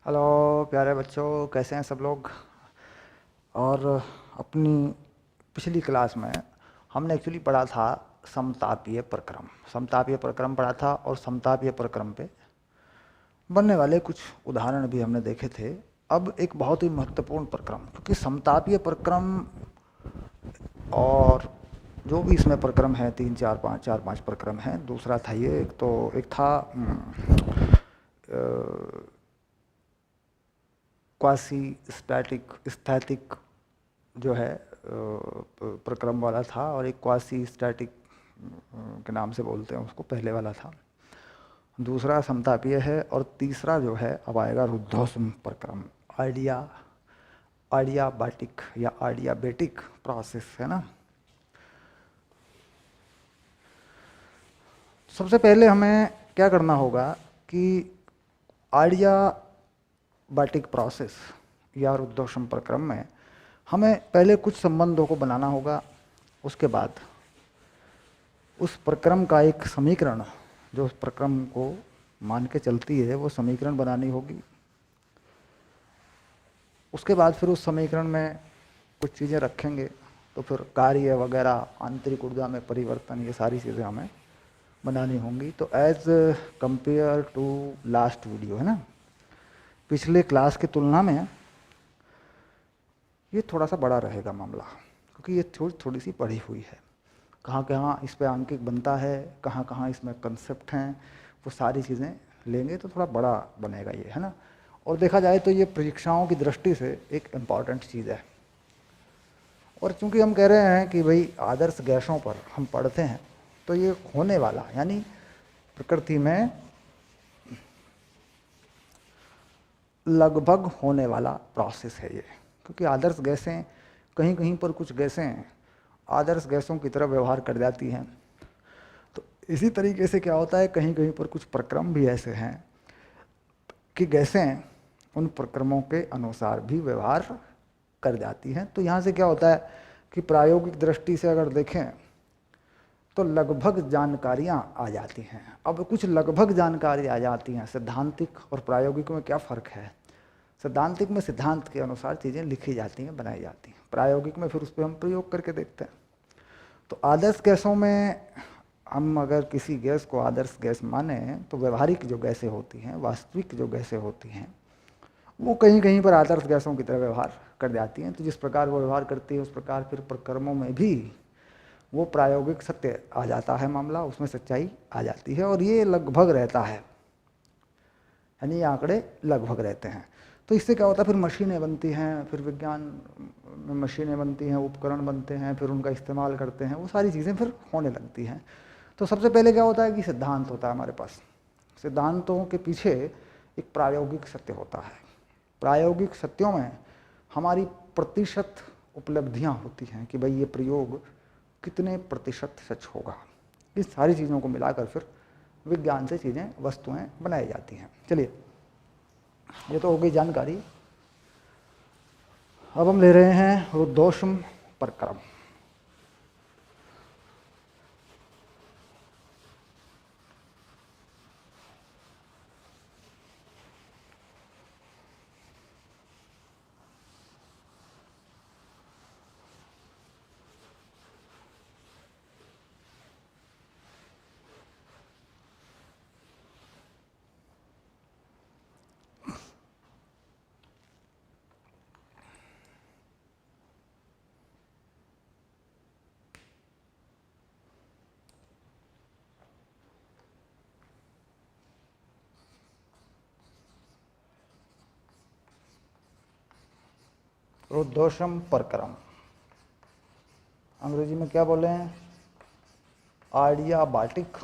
Hello प्यारे बच्चों, कैसे हैं सब लोग। और अपनी पिछली क्लास में हमने एक्चुअली पढ़ा था समतापीय प्रक्रम। समतापीय प्रक्रम पढ़ा था और समतापीय प्रक्रम पे बनने वाले कुछ उदाहरण भी हमने देखे थे। अब एक बहुत ही महत्वपूर्ण प्रक्रम, क्योंकि समतापीय प्रक्रम और जो भी इसमें प्रक्रम है, चार पांच प्रक्रम हैं। दूसरा था ये, एक था क्वासी स्टैटिक स्थैतिक जो है प्रक्रम वाला था, और एक क्वासी स्टैटिक के नाम से बोलते हैं उसको, पहले वाला था। दूसरा समतापीय है, और तीसरा जो है अब आएगा रुद्धोष्म प्रक्रम। आइडिया आइडियाबैटिक या आइडियाबेटिक प्रोसेस है ना। सबसे पहले हमें क्या करना होगा कि आइडियाबैटिक प्रोसेस या रुद्धोष्म प्रक्रम में हमें पहले कुछ संबंधों को बनाना होगा। उसके बाद उस प्रक्रम का एक समीकरण, जो उस प्रक्रम को मान के चलती है, वो समीकरण बनानी होगी। उसके बाद फिर उस समीकरण में कुछ चीज़ें रखेंगे, तो फिर कार्य वगैरह, आंतरिक ऊर्जा में परिवर्तन, ये सारी चीज़ें हमें बनानी होंगी। तो as compare to last video है ना, पिछले क्लास की तुलना में ये थोड़ा सा बड़ा रहेगा मामला, क्योंकि ये थोड़ी सी पढ़ी हुई है। कहाँ कहाँ इस पे आंकिक बनता है, कहाँ कहाँ इसमें कंसेप्ट हैं, वो सारी चीज़ें लेंगे तो थोड़ा बड़ा बनेगा ये, है ना। और देखा जाए तो ये परीक्षाओं की दृष्टि से एक इम्पॉर्टेंट चीज़ है। और चूंकि हम कह रहे हैं कि भाई आदर्श गैसों पर हम पढ़ते हैं, तो ये होने वाला, यानी प्रकृति में लगभग होने वाला प्रोसेस है ये। क्योंकि आदर्श गैसें, कहीं कहीं पर कुछ गैसें आदर्श गैसों की तरह व्यवहार कर जाती हैं। तो इसी तरीके से क्या होता है, कहीं कहीं पर कुछ प्रक्रम भी ऐसे हैं कि गैसें उन प्रक्रमों के अनुसार भी व्यवहार कर जाती हैं। तो यहाँ से क्या होता है कि प्रायोगिक दृष्टि से अगर देखें तो लगभग जानकारियाँ आ जाती हैं। अब कुछ लगभग जानकारी आ जाती हैं। सिद्धांतिक और प्रायोगिक में क्या फ़र्क है? सिद्धांतिक में सिद्धांत के अनुसार चीज़ें लिखी जाती हैं, बनाई जाती हैं। प्रायोगिक में फिर उस पर हम प्रयोग करके देखते हैं। तो आदर्श गैसों में हम अगर किसी गैस को आदर्श गैस माने, तो व्यवहारिक जो गैसें होती हैं, वास्तविक जो गैसें होती हैं, वो कहीं कहीं पर आदर्श गैसों की तरह व्यवहार कर जाती हैं। तो जिस प्रकार वो व्यवहार करती है, उस प्रकार फिर प्रक्रमों में भी वो प्रायोगिक सत्य आ जाता है मामला, उसमें सच्चाई आ जाती है। और ये लगभग रहता है, यानी ये आंकड़े लगभग रहते हैं। तो इससे क्या होता है, फिर मशीनें बनती हैं, फिर विज्ञान में मशीनें बनती हैं, उपकरण बनते हैं, फिर उनका इस्तेमाल करते हैं, वो सारी चीज़ें फिर होने लगती हैं। तो सबसे पहले क्या होता है कि सिद्धांत होता है हमारे पास। सिद्धांतों के पीछे एक प्रायोगिक सत्य होता है। प्रायोगिक सत्यों में हमारी प्रतिशत उपलब्धियां होती हैं कि भाई ये प्रयोग कितने प्रतिशत सच होगा। इस सारी चीज़ों को मिलाकर फिर विज्ञान से चीज़ें, वस्तुएं बनाई जाती हैं। चलिए, ये तो हो गई जानकारी। अब हम ले रहे हैं रुद्धोष्म प्रक्रम। रुद्धोष्म प्रक्रम, अंग्रेजी में क्या बोले हैं, आडियाबाटिक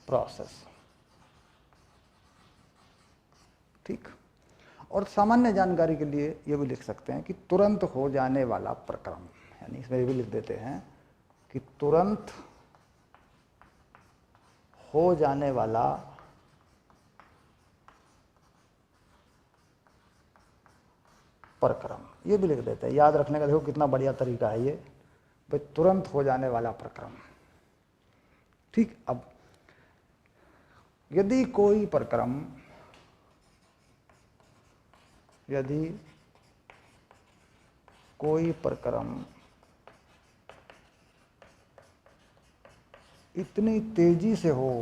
प्रोसेस। ठीक। और सामान्य जानकारी के लिए ये भी लिख सकते हैं कि तुरंत हो जाने वाला प्रक्रम, यानी इसमें ये भी लिख देते हैं कि तुरंत हो जाने वाला प्रक्रम, ये भी लिख देते हैं। याद रखने का देखो कितना बढ़िया तरीका है ये, भाई तुरंत हो जाने वाला प्रक्रम। ठीक। अब यदि कोई प्रक्रम यदि कोई प्रक्रम इतनी तेजी से हो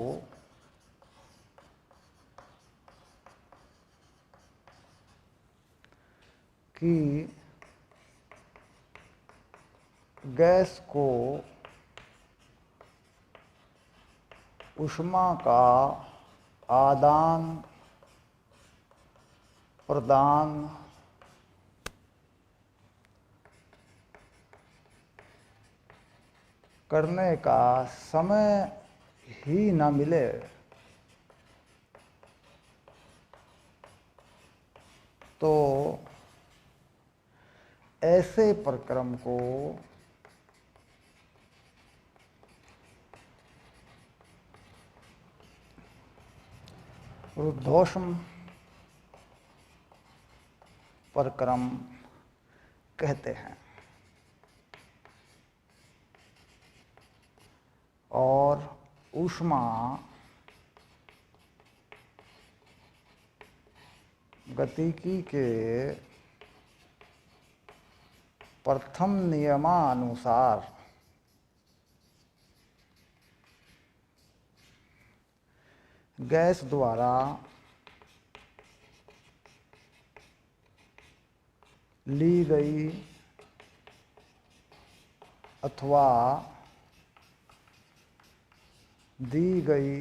कि गैस को ऊष्मा का आदान प्रदान करने का समय ही न मिले, तो ऐसे प्रक्रम को रुद्धोष्म प्रक्रम कहते हैं। और ऊष्मा गतिकी के प्रथम नियमानुसार गैस द्वारा ली गई अथवा दी गई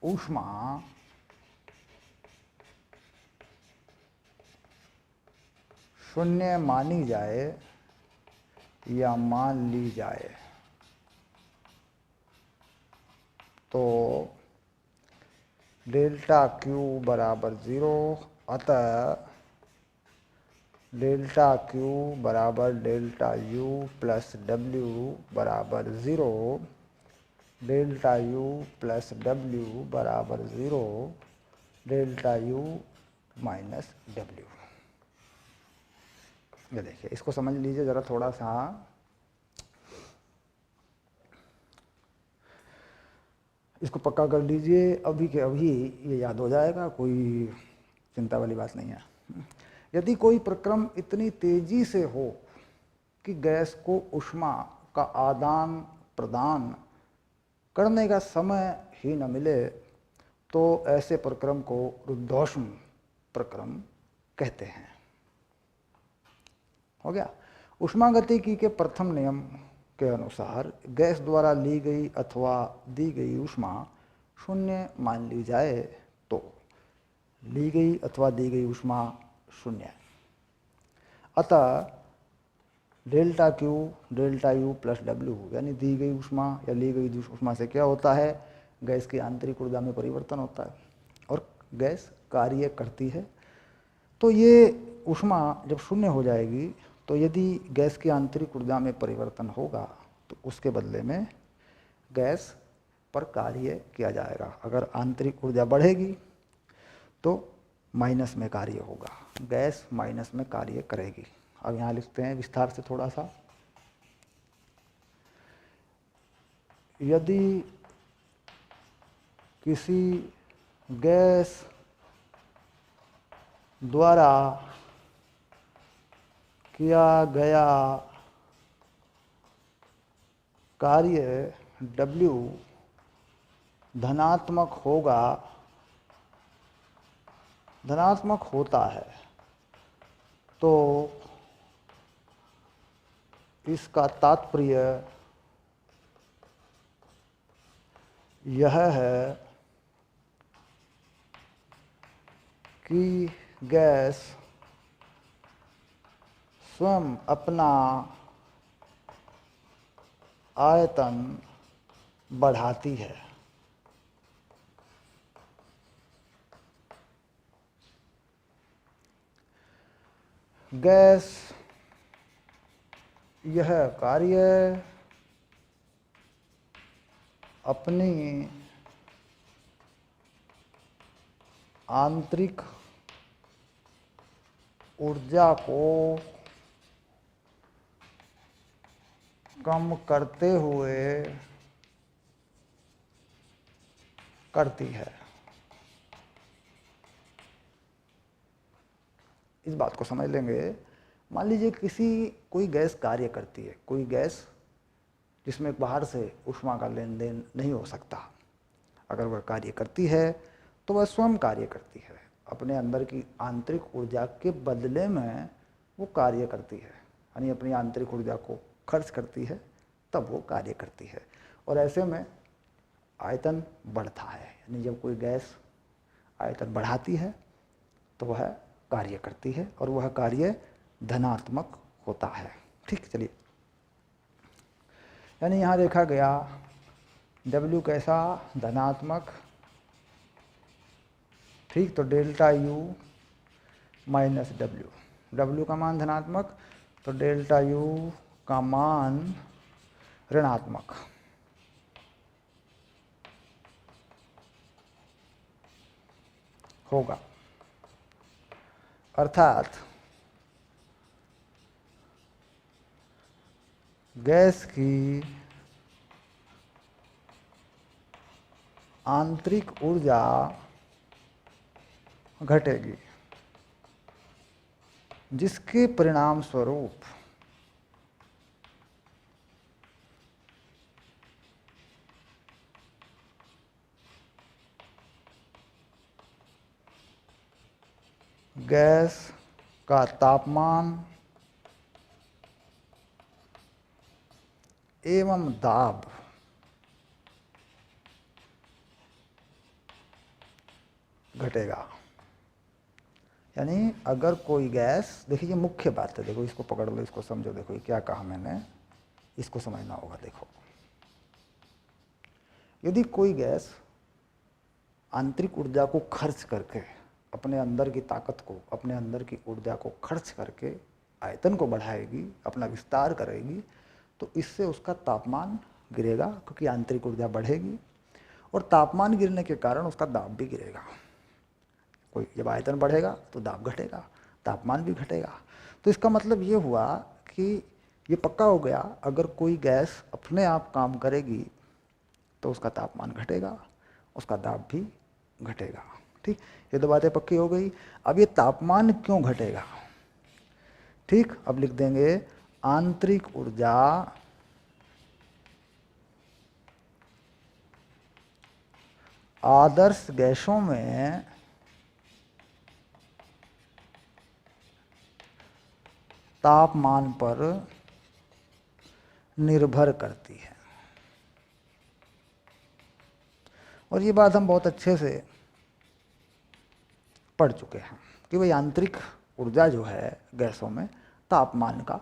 ऊष्मा शून्य मानी जाए या मान ली जाए, तो डेल्टा क्यू बराबर 0, अतः डेल्टा क्यू बराबर डेल्टा यू प्लस डब्ल्यू बराबर 0, डेल्टा यू प्लस डब्ल्यू बराबर 0, डेल्टा यू माइनस डब्ल्यू। ये देखिए, इसको समझ लीजिए ज़रा थोड़ा सा। इसको पक्का कर लीजिए, अभी के अभी ये याद हो जाएगा, कोई चिंता वाली बात नहीं है। यदि कोई प्रक्रम इतनी तेजी से हो कि गैस को ऊष्मा का आदान प्रदान करने का समय ही न मिले, तो ऐसे प्रक्रम को रुद्धोष्म प्रक्रम कहते हैं। हो गया। ऊष्मागतिकी के प्रथम नियम के अनुसार गैस द्वारा ली गई अथवा दी गई ऊष्मा शून्य मान ली जाए, तो ली गई अथवा दी गई ऊष्मा शून्य, अतः delta Q delta U plus W, यानी दी गई ऊष्मा या ली गई ऊष्मा से क्या होता है, गैस की आंतरिक ऊर्जा में परिवर्तन होता है और गैस कार्य करती है। तो ये ऊष्मा जब शून्य हो जाएगी, तो यदि गैस की आंतरिक ऊर्जा में परिवर्तन होगा तो उसके बदले में गैस पर कार्य किया जाएगा। अगर आंतरिक ऊर्जा बढ़ेगी तो माइनस में कार्य होगा, गैस माइनस में कार्य करेगी। अब यहाँ लिखते हैं विस्तार से थोड़ा सा। यदि किसी गैस द्वारा किया गया कार्य W धनात्मक होता है, तो इसका तात्पर्य यह है कि गैस स्वयं अपना आयतन बढ़ाती है। गैस यह कार्य अपनी आंतरिक ऊर्जा को कम करते हुए करती है। इस बात को समझ लेंगे। मान लीजिए कोई गैस कार्य करती है, कोई गैस जिसमें बाहर से ऊष्मा का लेन देन नहीं हो सकता, अगर वह कार्य करती है तो वह स्वयं कार्य करती है, अपने अंदर की आंतरिक ऊर्जा के बदले में वो कार्य करती है, यानी अपनी आंतरिक ऊर्जा को खर्च करती है, तब वो कार्य करती है। और ऐसे में आयतन बढ़ता है, यानी जब कोई गैस आयतन बढ़ाती है तो वह कार्य करती है और वह कार्य धनात्मक होता है। ठीक, चलिए, यानी यहाँ देखा गया W कैसा, धनात्मक। ठीक, तो डेल्टा U माइनस W का मान धनात्मक, तो डेल्टा U का मान ऋणात्मक। होगा, अर्थात गैस की आंतरिक ऊर्जा घटेगी, जिसके परिणाम स्वरूप गैस का तापमान एवं दाब घटेगा। यानी अगर कोई गैस, देखिए ये मुख्य बात है, देखो इसको पकड़ लो, इसको समझो, देखो ये क्या कहा मैंने, इसको समझना होगा। देखो, यदि कोई गैस आंतरिक ऊर्जा को खर्च करके, अपने अंदर की ताकत को, अपने अंदर की ऊर्जा को खर्च करके आयतन को बढ़ाएगी, अपना विस्तार करेगी, तो इससे उसका तापमान गिरेगा, क्योंकि आंतरिक ऊर्जा बढ़ेगी, और तापमान गिरने के कारण उसका दाब भी गिरेगा। कोई जब आयतन बढ़ेगा तो दाब घटेगा, तापमान भी घटेगा। तो इसका मतलब ये हुआ कि ये पक्का हो गया, अगर कोई गैस अपने आप काम करेगी तो उसका तापमान घटेगा, उसका दाब भी घटेगा। ठीक, ये दो बातें पक्की हो गई। अब ये तापमान क्यों घटेगा? ठीक, अब लिख देंगे आंतरिक ऊर्जा आदर्श गैसों में तापमान पर निर्भर करती है। और ये बात हम बहुत अच्छे से पढ़ चुके हैं कि भाई आंतरिक ऊर्जा जो है गैसों में तापमान का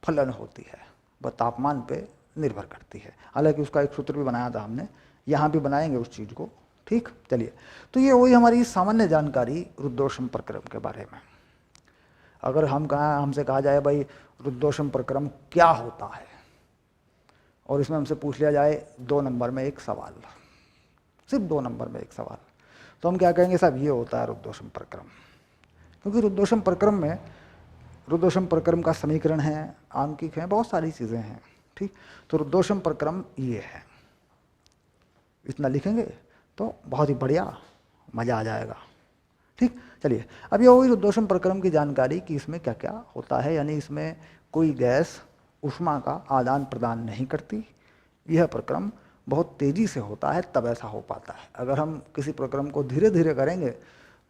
फलन होती है, वह तापमान पे निर्भर करती है। हालांकि उसका एक सूत्र भी बनाया था हमने, यहाँ भी बनाएंगे उस चीज़ को। ठीक, चलिए, तो ये वही हमारी सामान्य जानकारी रुद्धोष्म प्रक्रम के बारे में। अगर हमसे कहा जाए भाई रुद्धोष्म प्रक्रम क्या होता है, और इसमें हमसे पूछ लिया जाए 2 नंबर में एक सवाल, सिर्फ 2 नंबर में एक सवाल, तो हम क्या कहेंगे? साहब ये होता है रुद्धोष्म प्रक्रम। क्योंकि रुद्धोष्म प्रक्रम का समीकरण है, आंकिक है, बहुत सारी चीज़ें हैं। ठीक, तो रुद्धोष्म प्रक्रम ये है, इतना लिखेंगे तो बहुत ही बढ़िया मज़ा आ जाएगा। ठीक, चलिए, अब ये हुई रुद्धोष्म प्रक्रम की जानकारी कि इसमें क्या क्या होता है, यानी इसमें कोई गैस ऊष्मा का आदान प्रदान नहीं करती। यह प्रक्रम बहुत तेज़ी से होता है, तब ऐसा हो पाता है। अगर हम किसी प्रक्रम को धीरे धीरे करेंगे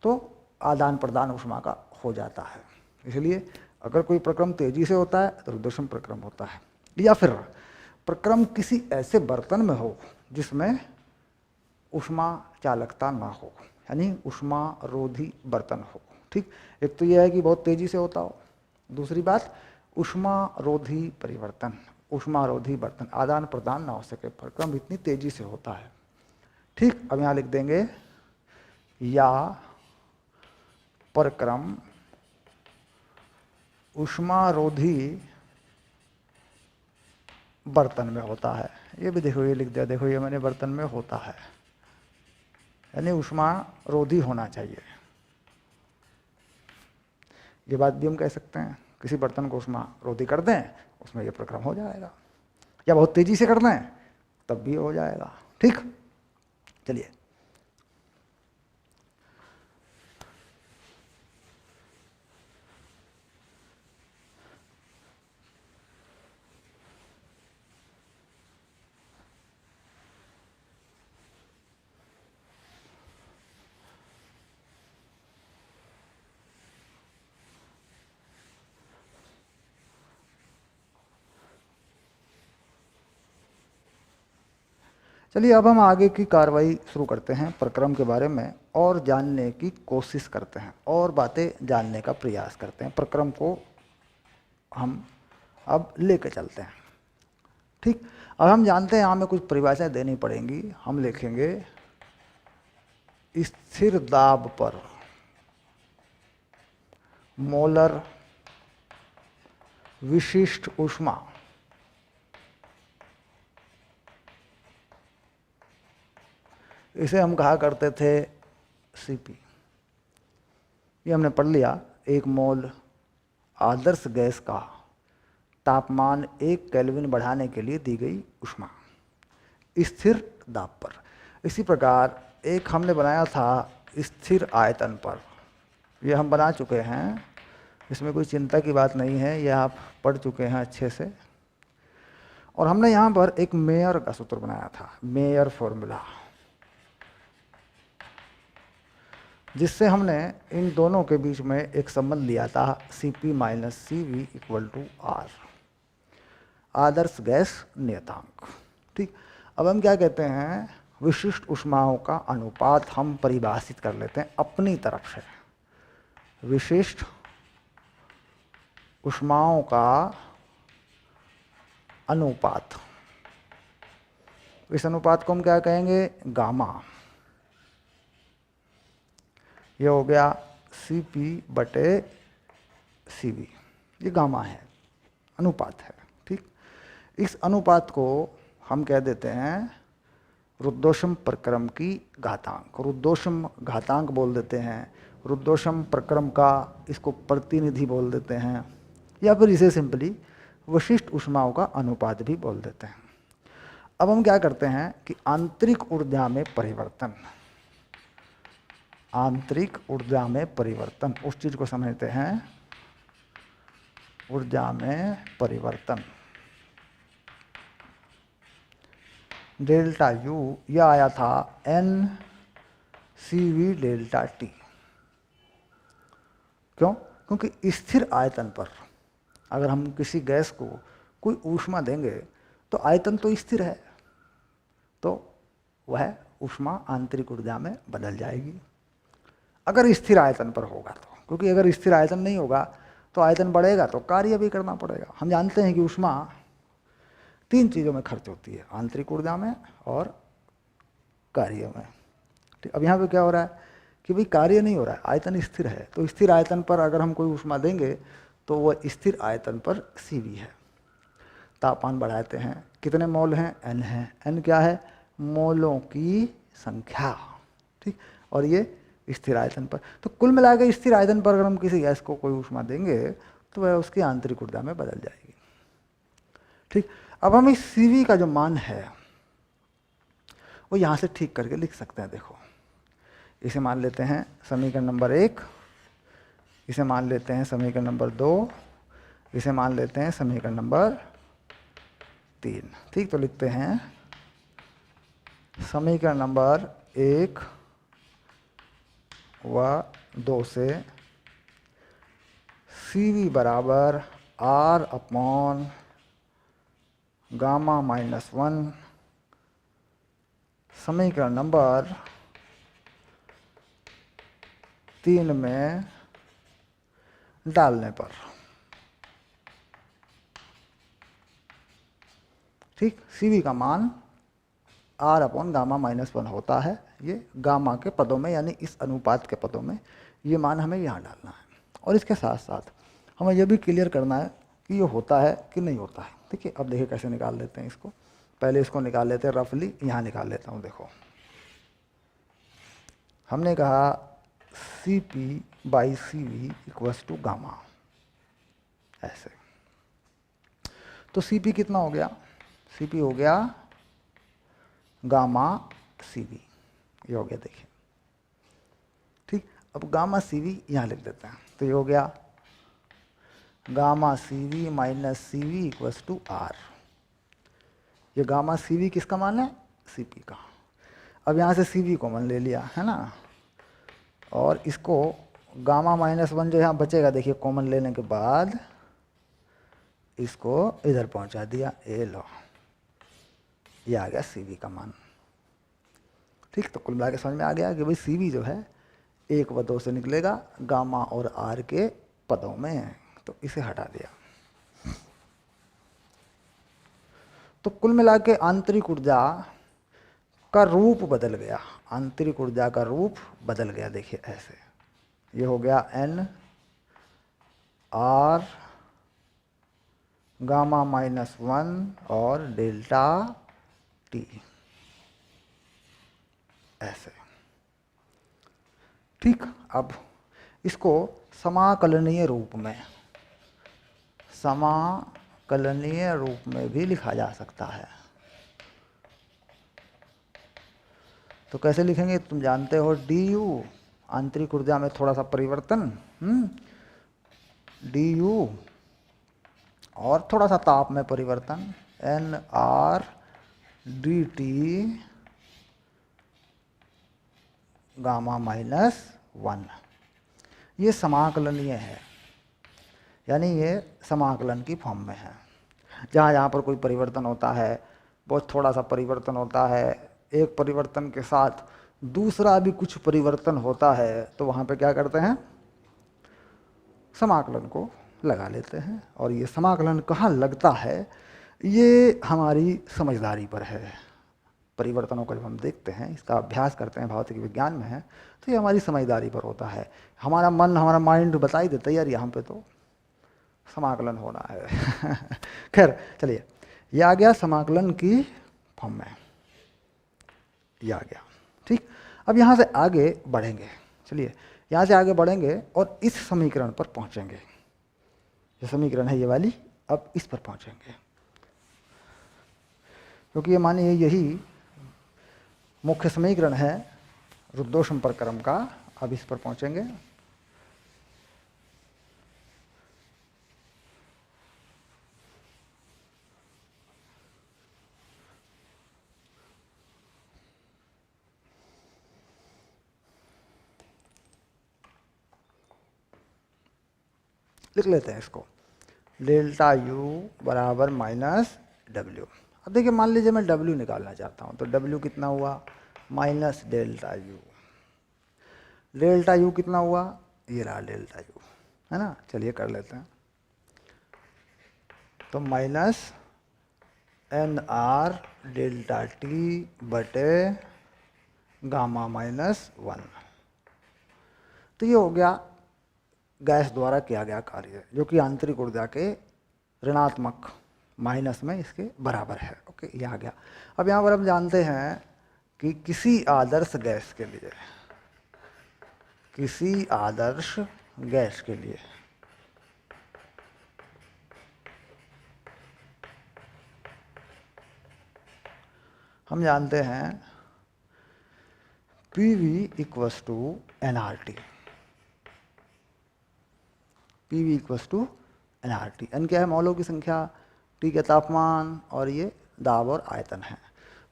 तो आदान प्रदान ऊष्मा का हो जाता है। इसलिए अगर कोई प्रक्रम तेज़ी से होता है तो रुद्धोष्म प्रक्रम होता है। या फिर प्रक्रम किसी ऐसे बर्तन में हो जिसमें ऊष्मा चालकता ना हो, यानी ऊष्मा रोधी बर्तन हो। ठीक, एक तो यह है कि बहुत तेज़ी से होता हो, दूसरी बात ऊष्मा रोधी परिवर्तन, ऊष्मा रोधी बर्तन, आदान प्रदान ना हो सके, प्रक्रम इतनी तेज़ी से होता है। ठीक, अब यहाँ लिख देंगे या प्रक्रम ऊष्मा रोधी बर्तन में होता है। ये भी देखो, ये लिख दिया, देखो ये मैंने बर्तन में होता है, यानी ऊष्मा रोधी होना चाहिए। ये बात भी हम कह सकते हैं, किसी बर्तन को ऊष्मा रोधी कर दें, उसमें ये प्रक्रम हो जाएगा, या बहुत तेज़ी से कर दें तब भी हो जाएगा। ठीक, चलिए, चलिए अब हम आगे की कार्रवाई शुरू करते हैं, प्रक्रम के बारे में और जानने की कोशिश करते हैं और बातें जानने का प्रयास करते हैं। प्रक्रम को हम अब लेके चलते हैं। ठीक, अब हम जानते हैं हमें कुछ परिभाषाएं देनी पड़ेंगी। हम लिखेंगे स्थिर दाब पर मोलर विशिष्ट ऊष्मा इसे हम कहा करते थे सीपी। ये हमने पढ़ लिया। 1 मोल आदर्श गैस का तापमान 1 केल्विन बढ़ाने के लिए दी गई ऊष्मा स्थिर दाब पर। इसी प्रकार एक हमने बनाया था स्थिर आयतन पर, यह हम बना चुके हैं, इसमें कोई चिंता की बात नहीं है, यह आप पढ़ चुके हैं अच्छे से। और हमने यहाँ पर एक मेयर का सूत्र बनाया था, मेयर फॉर्मूला, जिससे हमने इन दोनों के बीच में एक संबंध लिया था Cp minus Cv equal to R, आदर्श गैस नियतांक। ठीक, अब हम क्या कहते हैं, विशिष्ट ऊष्माओं का अनुपात हम परिभाषित कर लेते हैं अपनी तरफ से। विशिष्ट ऊष्माओं का अनुपात, इस अनुपात को हम क्या कहेंगे, गामा। ये हो गया Cp/Cv, ये गामा है, अनुपात है। ठीक, इस अनुपात को हम कह देते हैं रुद्धोष्म प्रक्रम की घातांक, रुद्धोष्म घातांक बोल देते हैं, रुद्धोष्म प्रक्रम का इसको प्रतिनिधि बोल देते हैं, या फिर इसे सिंपली विशिष्ट ऊष्माओं का अनुपात भी बोल देते हैं। अब हम क्या करते हैं कि आंतरिक ऊर्जा में परिवर्तन, आंतरिक ऊर्जा में परिवर्तन, उस चीज को समझते हैं, ऊर्जा में परिवर्तन। डेल्टा यू यह आया था एन सीवी डेल्टा टी। क्यों? क्योंकि स्थिर आयतन पर अगर हम किसी गैस को कोई ऊष्मा देंगे तो आयतन तो स्थिर है, तो वह ऊष्मा आंतरिक ऊर्जा में बदल जाएगी अगर स्थिर आयतन पर होगा तो। क्योंकि अगर स्थिर आयतन नहीं होगा तो आयतन बढ़ेगा तो कार्य भी करना पड़ेगा। हम जानते हैं कि ऊष्मा 3 चीज़ों में खर्च होती है, आंतरिक ऊर्जा में और कार्य में। ठीक, अब यहाँ पे क्या हो रहा है कि भाई कार्य नहीं हो रहा है, आयतन स्थिर है, तो स्थिर आयतन पर अगर हम कोई ऊष्मा देंगे तो वह स्थिर आयतन पर Cv है। तापमान बढ़ाते हैं, कितने मोल हैं, n है, n क्या है, मोलों की संख्या। ठीक, और ये स्थिर आयतन पर, तो कुल मिलाकर स्थिर आयतन पर अगर हम किसी गैस को कोई ऊष्मा देंगे तो वह उसकी आंतरिक ऊर्जा में बदल जाएगी। ठीक, अब हम इस Cv का जो मान है वो यहाँ से ठीक करके लिख सकते हैं। देखो, इसे मान लेते हैं समीकरण नंबर 1, इसे मान लेते हैं समीकरण नंबर 2, इसे मान लेते हैं समीकरण नंबर 3। ठीक, तो लिखते हैं समीकरण नंबर 1 व 2 से Cv बराबर R अपॉन गामा माइनस 1 समीकरण नंबर 3 में डालने पर। ठीक, Cv का मान R अपॉन गामा माइनस 1 होता है, ये गामा के पदों में यानी इस अनुपात के पदों में ये मान हमें यहाँ डालना है। और इसके साथ साथ हमें यह भी क्लियर करना है कि ये होता है कि नहीं होता है। ठीक है, अब देखिए कैसे निकाल लेते हैं इसको। पहले इसको निकाल लेते हैं रफली, यहाँ निकाल लेता हूँ। देखो, हमने कहा Cp/Cv इक्वल्स टू गामा, ऐसे। तो Cp कितना हो गया, Cp हो गया गामा Cv, ये हो गया। देखिए, ठीक, अब गामा Cv यहाँ लिख देते हैं, तो ये हो गया gamma Cv minus Cv equals to R। ये गामा Cv किसका मान है, Cp का। अब यहाँ से Cv कॉमन ले लिया है ना, और इसको गामा माइनस 1 जो यहाँ बचेगा, देखिए कॉमन लेने के बाद इसको इधर पहुँचा दिया, ये लो, ये आ गया Cv का मान। ठीक, तो कुल मिला के समझ में आ गया कि भाई सी वी जो है 1 व 2 से निकलेगा गामा और आर के पदों में, तो इसे हटा दिया। तो कुल मिला के आंतरिक ऊर्जा का रूप बदल गया, आंतरिक ऊर्जा का रूप बदल गया। देखिए ऐसे, ये हो गया एन आर गामा -1 और डेल्टा टी, ऐसे। ठीक, अब इसको समाकलनीय रूप में, समाकलनीय रूप में भी लिखा जा सकता है। तो कैसे लिखेंगे तुम जानते हो, डी यू, आंतरिक ऊर्जा में थोड़ा सा परिवर्तन, डी यू, और थोड़ा सा ताप में परिवर्तन, N R D T gamma -1। ये समाकलनीय है, यानी ये समाकलन की फॉर्म में है। जहाँ जहाँ पर कोई परिवर्तन होता है, बहुत थोड़ा सा परिवर्तन होता है, एक परिवर्तन के साथ दूसरा भी कुछ परिवर्तन होता है, तो वहाँ पे क्या करते हैं, समाकलन को लगा लेते हैं। और ये समाकलन कहाँ लगता है, ये हमारी समझदारी पर है। परिवर्तनों को जब हम देखते हैं, इसका अभ्यास करते हैं, भौतिक विज्ञान में है, तो ये हमारी समझदारी पर होता है। हमारा मन, हमारा माइंड बता ही देता है यार यहाँ पे तो समाकलन होना है। खैर चलिए, ये आ गया समाकलन की फॉर्म में, ये आ गया। ठीक, अब यहाँ से आगे बढ़ेंगे। चलिए यहाँ से आगे बढ़ेंगे और इस समीकरण पर पहुँचेंगे। जो समीकरण है ये वाली, अब इस पर पहुँचेंगे, क्योंकि ये मानिए यही मुख्य समीकरण है रुद्धोष्म प्रक्रम का। अब इस पर पहुँचेंगे। लिख लेते हैं इसको, डेल्टा यू बराबर -W। अब देखिए, मान लीजिए मैं W निकालना चाहता हूँ, तो W कितना हुआ, minus delta U. Delta U कितना हुआ, ये रहा डेल्टा यू, है ना। चलिए कर लेते हैं, तो -NR डेल्टा टी बटे गामा -1। तो ये हो गया गैस द्वारा किया गया कार्य, जो कि आंतरिक ऊर्जा के ऋणात्मक माइनस में इसके बराबर है। ओके, ये आ गया। अब यहाँ पर हम जानते हैं कि किसी आदर्श गैस के लिए, किसी आदर्श गैस के लिए हम जानते हैं PV = nRT। PV = nRT। n क्या है, मौलों की संख्या, T का तापमान, और ये दाब और आयतन है।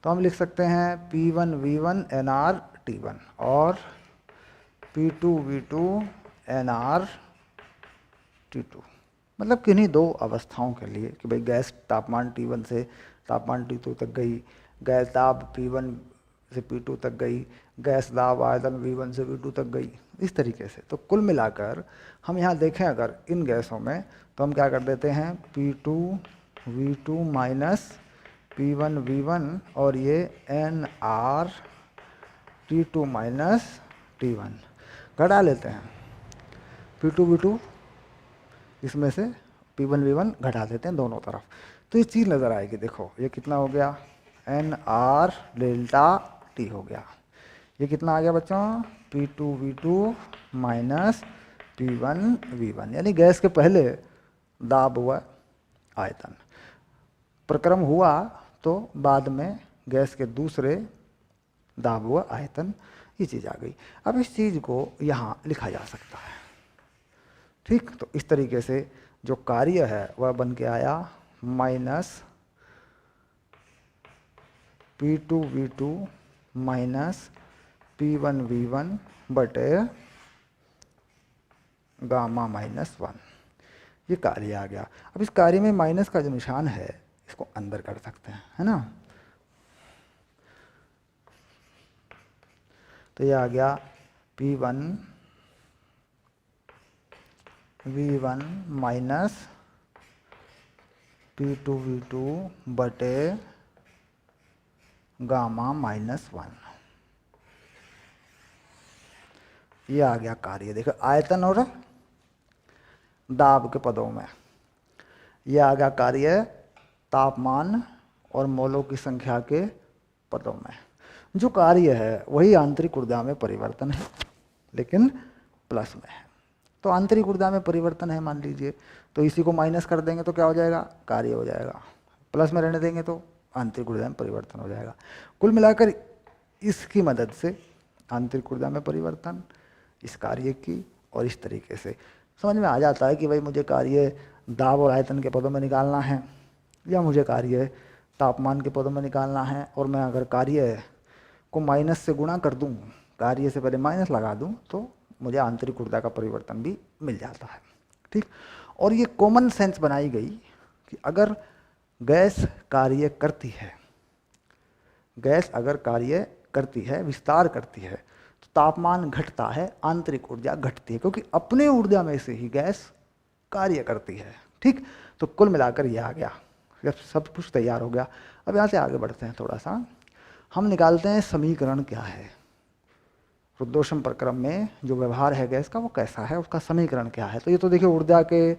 तो हम लिख सकते हैं P1 V1 nR T1 और P2 V2 nR T2। मतलब किन्हीं दो अवस्थाओं के लिए कि भाई गैस तापमान T1 से तापमान T2 तक गई, गैस दाब P1 से P2 तक गई, गैस दाब आयतन V1 से V2 तक गई, इस तरीके से। तो कुल मिलाकर हम यहाँ देखें अगर इन गैसों में, तो हम क्या कर देते हैं, P2 V2 minus P1 V1 और ये NR T2 माइनस T1 घटा लेते हैं। P2 V2 इसमें से P1 V1 घटा देते हैं दोनों तरफ, तो ये चीज़ नज़र आएगी। देखो ये कितना हो गया, NR डेल्टा T हो गया। ये कितना आ गया बच्चों, P2 V2 minus P1 V1, यानी गैस के पहले दाब हुआ आयतन, प्रक्रम हुआ तो बाद में गैस के दूसरे दाब हुआ आयतन, ये चीज़ आ गई। अब इस चीज़ को यहाँ लिखा जा सकता है। ठीक, तो इस तरीके से जो कार्य है वह बन के आया minus P2 V2 minus P1 V1 बटे गामा -1। ये कार्य आ गया। अब इस कार्य में माइनस का जो निशान है इसको अंदर कर सकते हैं, है ना। तो ये आ गया P1 V1 minus P2 V2 बटे गामा -1। ये आ गया कार्य। देखो आयतन और दाब के पदों में ये आ गया कार्य तापमान और मोलों की संख्या के पदों में। जो कार्य है वही आंतरिक ऊर्जा में परिवर्तन है, लेकिन प्लस में है। तो आंतरिक ऊर्जा में परिवर्तन है मान लीजिए, तो इसी को माइनस कर देंगे तो क्या हो जाएगा, कार्य हो जाएगा। प्लस में रहने देंगे तो आंतरिक ऊर्जा में परिवर्तन हो जाएगा। कुल मिलाकर इसकी मदद से आंतरिक ऊर्जा में परिवर्तन, इस कार्य की और इस तरीके से समझ में आ जाता है कि भाई मुझे कार्य दाब और आयतन के पदों में निकालना है, या मुझे कार्य तापमान के पदों में निकालना है, और मैं अगर कार्य को माइनस से गुणा कर दूं, कार्य से पहले माइनस लगा दूं, तो मुझे आंतरिक ऊर्जा का परिवर्तन भी मिल जाता है। ठीक। और ये कॉमन सेंस बनाई गई कि अगर गैस कार्य करती है, गैस अगर कार्य करती है, विस्तार करती है, तो तापमान घटता है, आंतरिक ऊर्जा घटती है, क्योंकि अपने ऊर्जा में से ही गैस कार्य करती है। ठीक। तो कुल मिलाकर ये आ गया, जब सब कुछ तैयार हो गया। अब यहाँ से आगे बढ़ते हैं थोड़ा सा, हम निकालते हैं समीकरण क्या है, रुद्धोष्म प्रक्रम में जो व्यवहार है गैस का वो कैसा है, उसका समीकरण क्या है। तो ये तो देखिए ऊर्जा के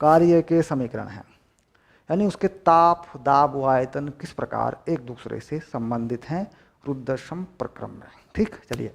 कार्य के समीकरण हैं, यानी उसके ताप, दाब व आयतन किस प्रकार एक दूसरे से संबंधित हैं रुद्धोष्म प्रक्रम में। ठीक, चलिए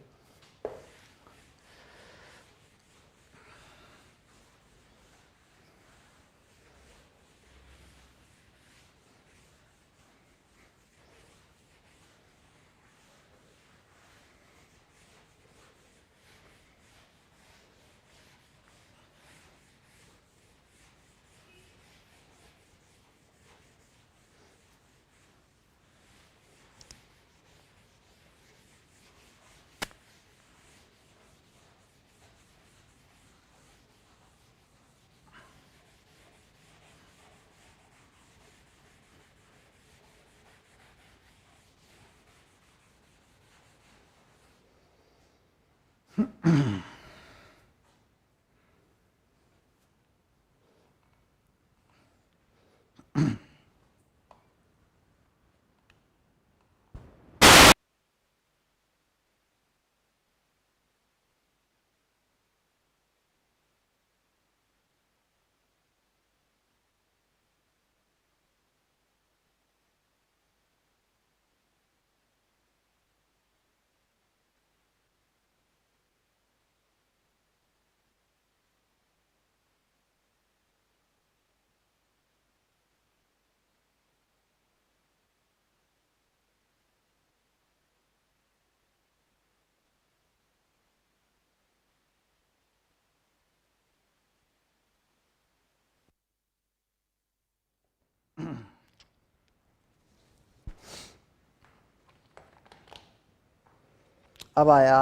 अब आया,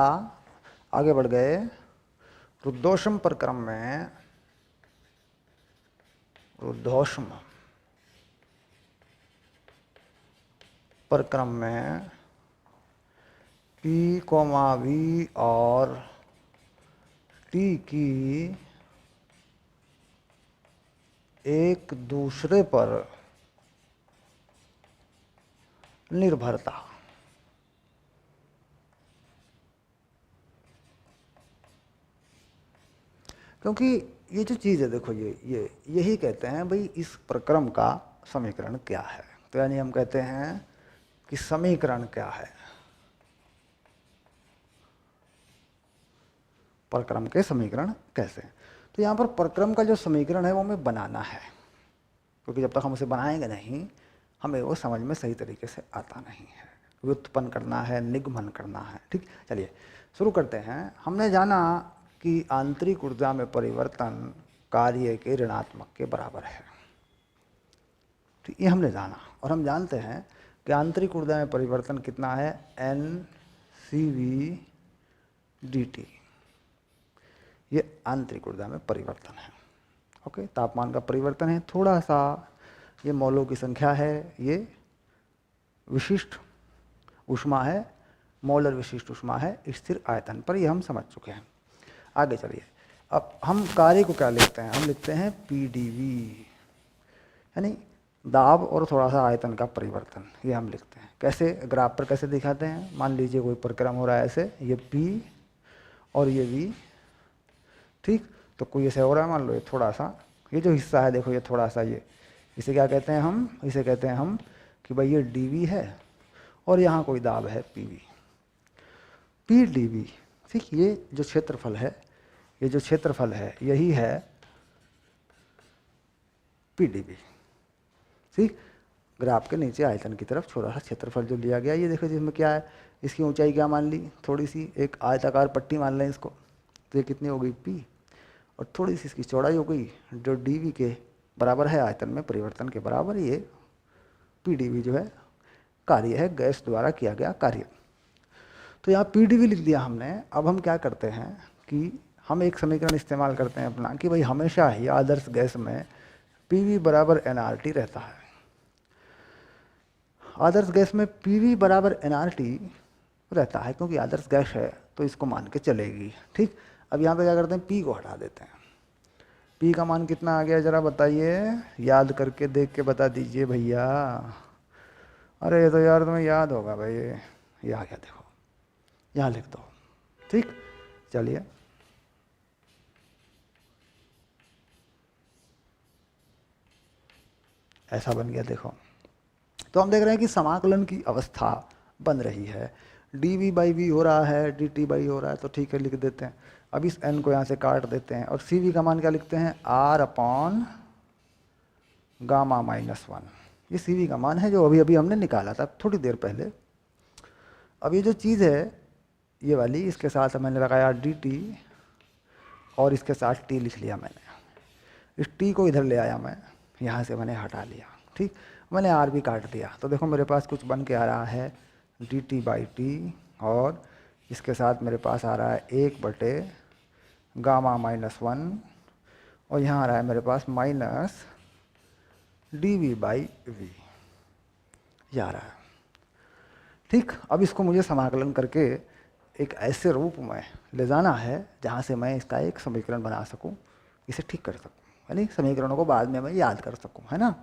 आगे बढ़ गए रुद्धोष्म प्रक्रम में, रुद्धोष्म प्रक्रम में P, V और T की एक दूसरे पर निर्भरता। क्योंकि ये जो चीज़ है देखो, यही कहते हैं भाई इस प्रक्रम का समीकरण क्या है। तो यानी हम कहते हैं कि समीकरण क्या है, प्रक्रम के समीकरण कैसे। तो यहाँ पर प्रक्रम का जो समीकरण है वो हमें बनाना है, क्योंकि जब तक हम उसे बनाएंगे नहीं हमें वो समझ में सही तरीके से आता नहीं है। व्युत्पन्न करना है, निगमन करना है। ठीक, चलिए शुरू करते हैं। हमने जाना कि आंतरिक ऊर्जा में परिवर्तन कार्य के ऋणात्मक के बराबर है। तो ये हमने जाना, और हम जानते हैं कि आंतरिक ऊर्जा में परिवर्तन कितना है, NCV/dt। ये आंतरिक ऊर्जा में परिवर्तन है। ओके, तापमान का परिवर्तन है थोड़ा सा, ये मोलों की संख्या है, ये विशिष्ट ऊष्मा है, मोलर विशिष्ट ऊष्मा है स्थिर आयतन पर, ये हम समझ चुके हैं। आगे चलिए, अब हम कार्य को क्या लिखते हैं, हम लिखते हैं पीडीवी, यानी दाब और थोड़ा सा आयतन का परिवर्तन, ये हम लिखते हैं। कैसे, ग्राफ पर कैसे दिखाते हैं, मान लीजिए कोई परिक्रम हो रहा है ऐसे, ये P और ये V, ठीक, तो कोई ऐसे हो रहा है, मान लो ये थोड़ा सा, ये जो हिस्सा है देखो ये थोड़ा सा, ये इसे क्या कहते हैं हम, इसे कहते हैं हम कि भाई ये dV है और यहाँ कोई दाब है PV, PdV, ठीक। ये जो क्षेत्रफल है, ये जो क्षेत्रफल है यही है PdV, ठीक। ग्राफ के नीचे आयतन की तरफ छोटा सा क्षेत्रफल जो लिया गया, ये देखो जिसमें क्या है, इसकी ऊंचाई क्या मान ली, थोड़ी सी एक आयताकार पट्टी मान लें इसको, तो ये कितनी हो गई P, और थोड़ी सी इसकी चौड़ाई हो गई जो dV के बराबर है, आयतन में परिवर्तन के बराबर, ये PdV जो है कार्य है, गैस द्वारा किया गया कार्य। तो यहाँ PdV लिख दिया हमने। अब हम क्या करते हैं कि हम एक समीकरण इस्तेमाल करते हैं अपना कि भाई हमेशा ही आदर्श गैस में PV बराबर nRT रहता है। आदर्श गैस में PV बराबर nRT रहता है क्योंकि आदर्श गैस है तो इसको मान के चलेगी, ठीक। अब यहाँ पे क्या करते हैं, P को हटा देते हैं। P का मान कितना आ गया जरा बताइए, याद करके देख के बता दीजिए भैया। अरे ये तो यार तुम्हें याद होगा भाई, ये आ गया, देखो यहाँ लिख दो, ठीक। चलिए ऐसा बन गया, देखो। तो हम देख रहे हैं कि समाकलन की अवस्था बन रही है, dV/V हो रहा है, dt/E हो रहा है, तो ठीक है लिख देते हैं। अब इस n को यहाँ से काट देते हैं और CV का मान क्या लिखते हैं, R/γ-1। ये CV का मान है जो अभी अभी हमने निकाला था थोड़ी देर पहले। अब ये जो चीज़ है ये वाली, इसके साथ मैंने लगाया dt और इसके साथ t लिख लिया मैंने। इस t को इधर ले आया मैं, यहाँ से मैंने हटा लिया, ठीक। मैंने R भी काट दिया, तो देखो मेरे पास कुछ बन के आ रहा है dt/t, और इसके साथ मेरे पास आ रहा है 1/γ-1, और यहाँ आ रहा है मेरे पास माइनस dV/V, ये आ रहा है, ठीक। अब इसको मुझे समाकलन करके एक ऐसे रूप में ले जाना है जहाँ से मैं इसका एक समीकरण बना सकूँ, इसे ठीक कर सकूँ, यानी समीकरणों को बाद में मैं याद कर सकूँ, है ना।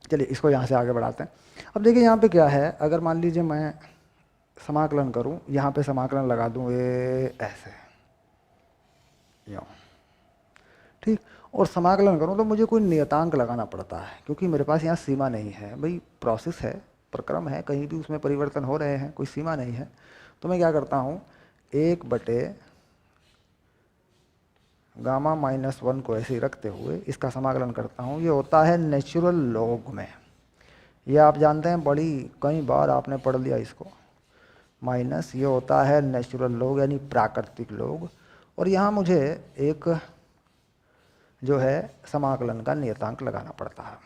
चलिए इसको यहाँ से आगे बढ़ाते हैं। अब देखिए यहाँ पे क्या है, अगर मान लीजिए मैं समाकलन करूँ, यहाँ पे समाकलन लगा दूँ ये ऐसे, यूँ, ठीक। और समाकलन करूँ तो मुझे कोई नियतांक लगाना पड़ता है क्योंकि मेरे पास यहाँ सीमा नहीं है, भाई प्रोसेस है, प्रक्रम है, कहीं भी उसमें परिवर्तन हो रहे हैं, कोई सीमा नहीं है। तो मैं क्या करता हूँ, 1/γ-1 को ऐसे ही रखते हुए इसका समाकलन करता हूँ। ये होता है नेचुरल लॉग में, ये आप जानते हैं, बड़ी कई बार आपने पढ़ लिया इसको। माइनस ये होता है नेचुरल लॉग यानी प्राकृतिक लॉग, और यहाँ मुझे एक जो है समाकलन का नियतांक लगाना पड़ता है।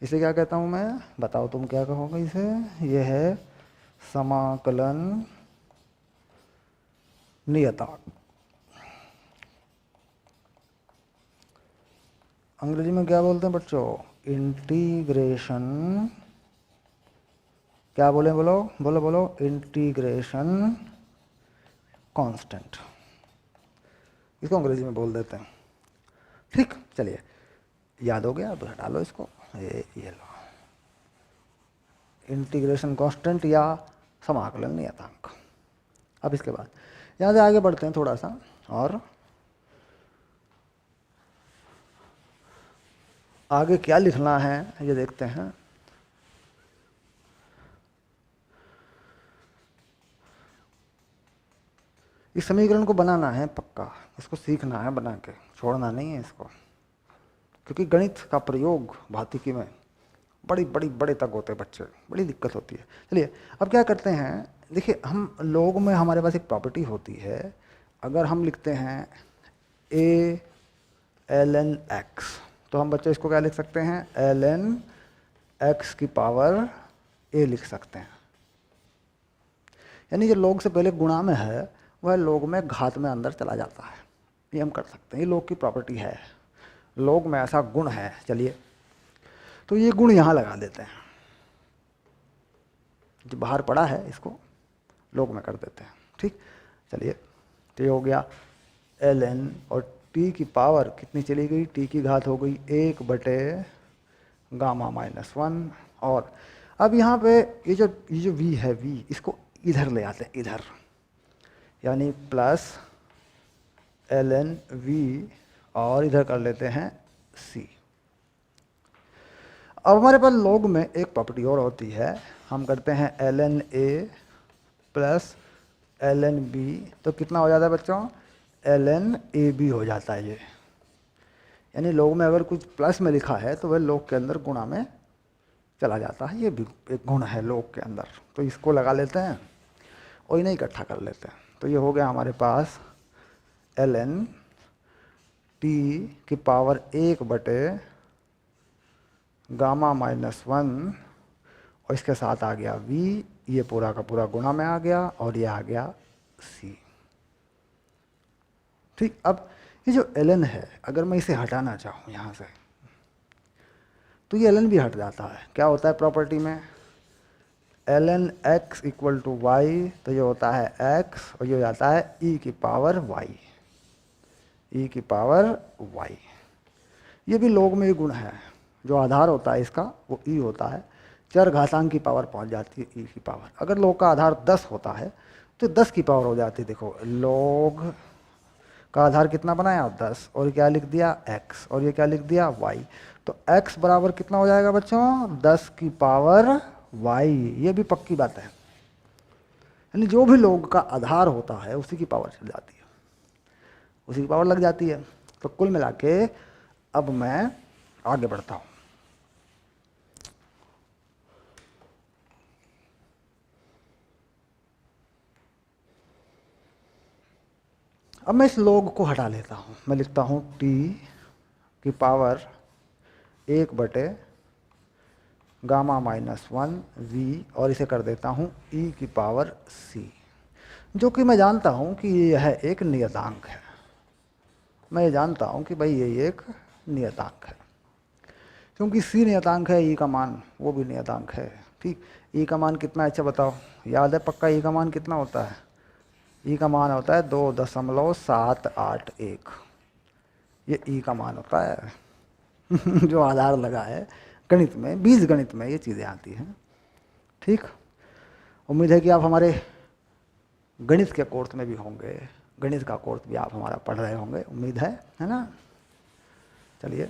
इसे क्या कहता हूँ मैं, बताओ तुम क्या कहोगे इसे, ये है समाकलन नियतांक। अंग्रेजी में क्या बोलते हैं बच्चों, इंटीग्रेशन, क्या बोले, बोलो बोलो बोलो, इंटीग्रेशन कांस्टेंट, इसको अंग्रेजी में बोल देते हैं, ठीक। चलिए याद हो गया, तो हटा लो इसको, ये लो, इंटीग्रेशन कांस्टेंट या समाकलन नियतांक। अब इसके बाद यहाँ से आगे बढ़ते हैं थोड़ा सा, और आगे क्या लिखना है ये देखते हैं। इस समीकरण को बनाना है पक्का, इसको सीखना है बना के, छोड़ना नहीं है इसको, क्योंकि गणित का प्रयोग भौतिकी में बड़े तक होते हैं बच्चे, बड़ी दिक्कत होती है। चलिए अब क्या करते हैं, देखिए हम लोग में हमारे पास एक प्रॉपर्टी होती है, अगर हम लिखते हैं ln x, तो हम बच्चे इसको क्या लिख सकते हैं, ln x की पावर a लिख सकते हैं, यानी जो log से पहले गुणा में है वह log में घात में अंदर चला जाता है, ये हम कर सकते हैं, ये log की प्रॉपर्टी है, log में ऐसा गुण है। चलिए तो ये गुण यहाँ लगा देते हैं, जो बाहर पड़ा है इसको लोग में कर देते हैं। ठीक, चलिए, तो ये हो गया ln, और t की पावर कितनी चली गई, t की घात हो गई 1/γ-1। और अब यहाँ पे ये जो v है, v इसको इधर ले आते हैं, इधर, यानी प्लस ln v, और इधर कर लेते हैं c। अब हमारे पास log में एक प्रॉपर्टी और होती है, हम करते हैं ln a plus ln b, तो कितना हो जाता है बच्चों, ln ab हो जाता है ये। यानी log में अगर कुछ प्लस में लिखा है तो वह log के अंदर गुणा में चला जाता है, ये भी एक गुण है log के अंदर। तो इसको लगा लेते हैं और इन्हें इकट्ठा कर लेते हैं। तो ये हो गया हमारे पास ln t की पावर 1/γ-1, और इसके साथ आ गया v, ये पूरा का पूरा गुणा में आ गया, और ये आ गया c। ठीक, अब ये जो ln है, अगर मैं इसे हटाना चाहूँ यहाँ से, तो ये ln भी हट जाता है। क्या होता है प्रॉपर्टी में, ln x equal to Y, तो ये होता है x, और ये हो जाता है e की पावर y, e की पावर y। ये भी log में ही गुण है, जो आधार होता है इसका वो e होता है, चर घातांक की पावर पहुंच जाती है e की पावर। अगर log का आधार 10 होता है तो 10 की पावर हो जाती है। देखो log का आधार कितना बनाया 10, और क्या लिख दिया x, और ये क्या लिख दिया y। तो x बराबर कितना हो जाएगा बच्चों, 10 की पावर y। ये भी पक्की बात है, यानी जो भी log का आधार होता है उसी की पावर चल जाती है, उसी की पावर लग जाती है। तो कुल मिला के अब मैं आगे बढ़ता हूँ। अब मैं इस log को हटा लेता हूँ, मैं लिखता हूँ t की पावर 1/γ-1 v, और इसे कर देता हूँ e की पावर c, जो कि मैं जानता हूँ कि यह एक नियतांक है। मैं ये जानता हूँ कि भाई ये एक नियतांक है, क्योंकि c नियतांक है, e का मान वो भी नियतांक है। ठीक, e का मान कितना है, अच्छा बताओ, याद है पक्का e का मान कितना होता है, e का मान होता है 2.781, ये e का मान होता है। जो आधार लगा है गणित में, बीज गणित में ये चीज़ें आती हैं। ठीक, उम्मीद है कि आप हमारे गणित के कोर्स में भी होंगे, गणित का कोर्स भी आप हमारा पढ़ रहे होंगे, उम्मीद है ना। चलिए,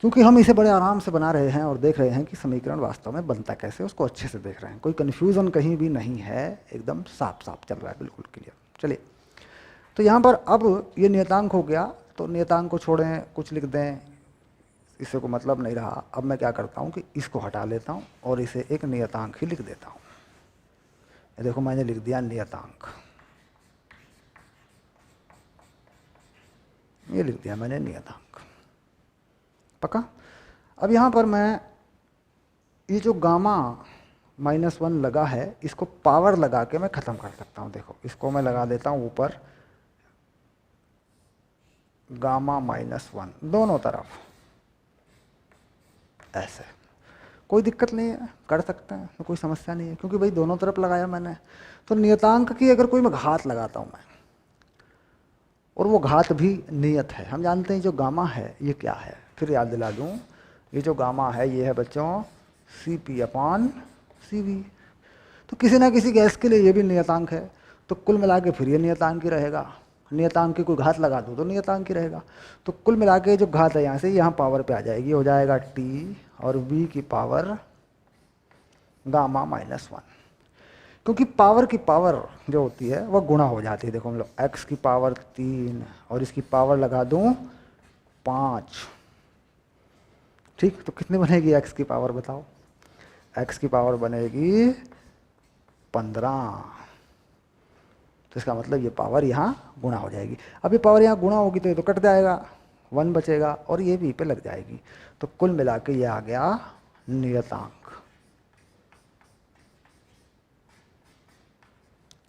क्योंकि हम इसे बड़े आराम से बना रहे हैं और देख रहे हैं कि समीकरण वास्तव में बनता कैसे, उसको अच्छे से देख रहे हैं, कोई कन्फ्यूज़न कहीं भी नहीं है, एकदम साफ साफ चल रहा है, बिल्कुल क्लियर। चलिए, तो यहाँ पर अब ये नियतांक हो गया, तो नियतांक को छोड़ें, कुछ लिख दें, इससे को मतलब नहीं रहा। अब मैं क्या करता हूँ कि इसको हटा लेता हूँ और इसे एक नियतांक ही लिख देता हूँ। ये देखो मैंने लिख दिया नियतांक, ये लिख दिया मैंने नियतांक, पक्का। अब यहाँ पर मैं ये जो γ-1 लगा है इसको पावर लगा के मैं ख़त्म कर सकता हूँ। देखो इसको मैं लगा देता हूँ ऊपर γ-1 दोनों तरफ, ऐसे कोई दिक्कत नहीं है, कर सकते हैं, तो कोई समस्या नहीं है, क्योंकि भाई दोनों तरफ लगाया मैंने। तो नियतांक की अगर कोई मैं घात लगाता हूँ मैं, और वो घात भी नियत है, हम जानते हैं जो गामा है ये क्या है, फिर याद दिला दूँ, ये जो गामा है ये है बच्चों Cp/Cv। तो किसी ना किसी गैस के लिए ये भी नियतांक है, तो कुल मिला के फिर ये नियतांक ही रहेगा। नियतांक की कोई घात लगा दो तो नियतांक ही रहेगा। तो कुल मिला के जो घात है यहाँ से यहाँ पावर पे आ जाएगी, हो जाएगा t और v की पावर γ-1, क्योंकि पावर की पावर जो होती है वह गुणा हो जाती है। देखो हम लोग x की पावर 3 और इसकी पावर लगा दूँ 5, ठीक, तो कितनी बनेगी x की पावर बताओ, x की पावर बनेगी 15। तो इसका मतलब ये पावर यहाँ गुणा हो जाएगी। अब ये पावर यहाँ गुणा होगी तो ये तो कट जाएगा, 1 बचेगा और ये भी पे लग जाएगी। तो कुल मिला के ये आ गया नियतांक।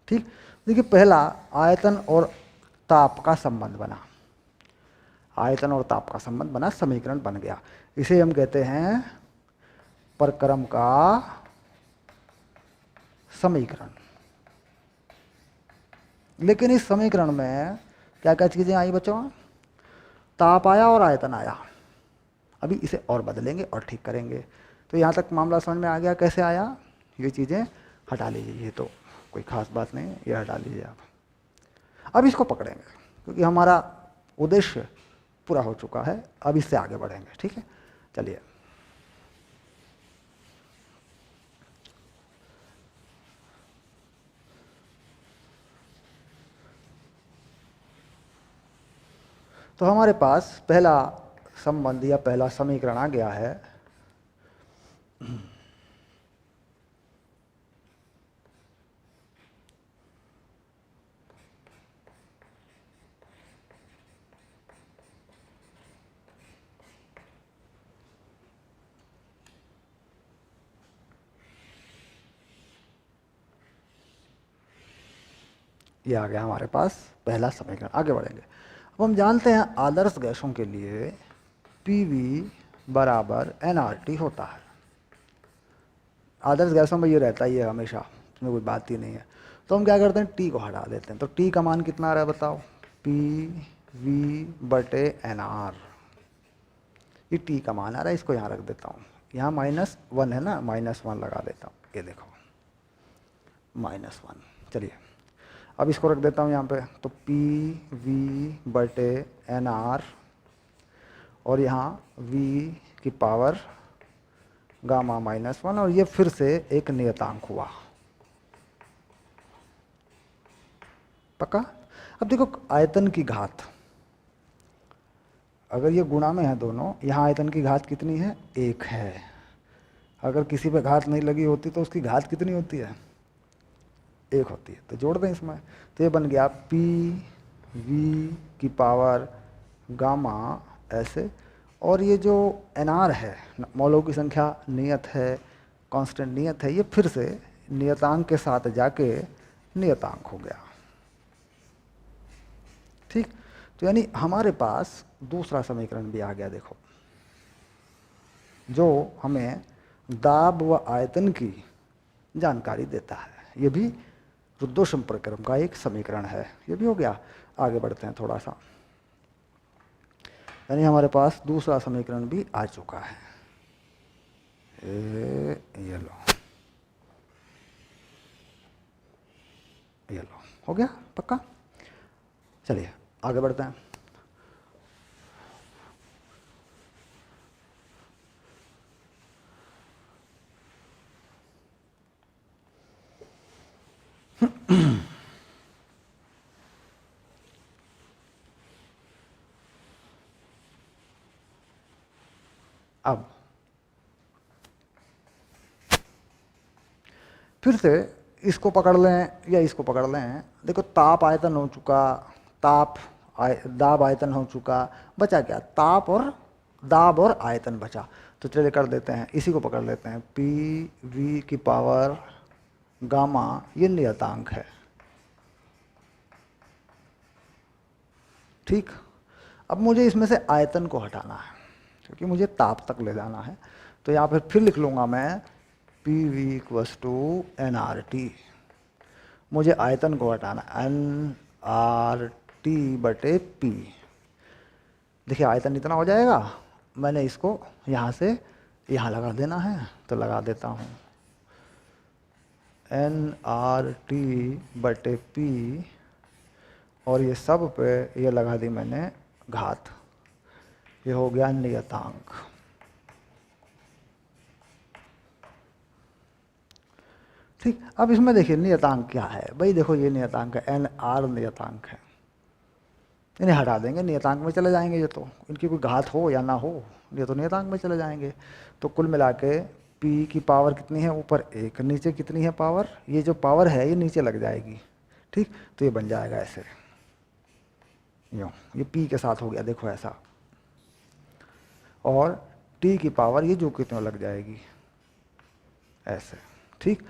ठीक, देखिए पहला आयतन और ताप का संबंध बना, आयतन और ताप का संबंध बना, समीकरण बन गया। इसे हम कहते हैं प्रक्रम का समीकरण। लेकिन इस समीकरण में क्या क्या चीजें आई बच्चों? ताप आया और आयतन आया। अभी इसे और बदलेंगे और ठीक करेंगे। तो यहाँ तक मामला समझ में आ गया कैसे आया? ये चीजें हटा लीजिए, ये तो कोई खास बात नहीं है, ये हटा लीजिए आप। अब इसको पकड़ेंगे क्योंकि हमारा उद्देश्य पूरा हो चुका है, अब इससे आगे बढ़ेंगे। ठीक है, चलिए। तो हमारे पास पहला संबंध या पहला समीकरण आ गया है। ये आ गया हमारे पास पहला समीकरण। आगे बढ़ेंगे। अब हम जानते हैं आदर्श गैसों के लिए PV बराबर nRT होता है। आदर्श गैसों में ये रहता ही है हमेशा, इसमें कोई बात ही नहीं है। तो हम क्या करते हैं, T को हटा देते हैं। तो T का मान कितना आ रहा है बताओ? PV/NR। ये T का मान आ रहा है, इसको यहाँ रख देता हूँ। यहाँ -1 है ना, -1 लगा देता हूँ। ये देखो -1। चलिए अब इसको रख देता हूँ यहाँ पे। तो PV/NR और यहाँ V की पावर गामा -1, और ये फिर से एक नियतांक हुआ। पक्का? अब देखो आयतन की घात, अगर ये गुणा में है दोनों, यहाँ आयतन की घात कितनी है? 1 है। अगर किसी पे घात नहीं लगी होती तो उसकी घात कितनी होती है? 1 होती है। तो जोड़ दें इसमें। तो ये बन गया PV की पावर गामा ऐसे, और ये जो NR है, मौलों की संख्या नियत है, कांस्टेंट नियत है, ये फिर से नियतांक के साथ जाके नियतांक हो गया। ठीक, तो यानी हमारे पास दूसरा समीकरण भी आ गया। देखो, जो हमें दाब व आयतन की जानकारी देता है। ये भी रुद्धोष्म प्रक्रम का एक समीकरण है। ये भी हो गया। आगे बढ़ते हैं थोड़ा सा। यानी हमारे पास दूसरा समीकरण भी आ चुका है। ये लो हो गया पक्का। चलिए आगे बढ़ते हैं। अब फिर से इसको पकड़ लें या इसको पकड़ लें। देखो ताप आयतन हो चुका, दाब आयतन हो चुका, बचा क्या? दाब और आयतन बचा। तो चलिए कर देते हैं, इसी को पकड़ लेते हैं। PV की पावर गामा, ये नियतांक है। ठीक, अब मुझे इसमें से आयतन को हटाना है क्योंकि मुझे ताप तक ले जाना है। तो यहाँ पर फिर लिख लूँगा मैं PV = nRT। मुझे आयतन को हटाना, nRT/P। देखिए आयतन इतना हो जाएगा, मैंने इसको यहाँ से यहाँ लगा देना है, तो लगा देता हूँ nRT/P, और ये सब पे ये लगा दी मैंने घात। ये हो गया नियतांक। ठीक, अब इसमें देखिए नियतांक क्या है भाई। देखो ये नियतांक है, NR नियतांक है। इन्हें हटा देंगे, नियतांक में चले जाएंगे। ये तो इनकी कोई घात हो या ना हो, ये तो नियतांक में चले जाएंगे। तो कुल मिला के P की पावर कितनी है? ऊपर 1, नीचे कितनी है पावर? ये जो पावर है ये नीचे लग जाएगी। ठीक, तो ये बन जाएगा ऐसे, यूँ। ये P के साथ हो गया, देखो ऐसा। और T की पावर ये जो कितने लग जाएगी ऐसे। ठीक,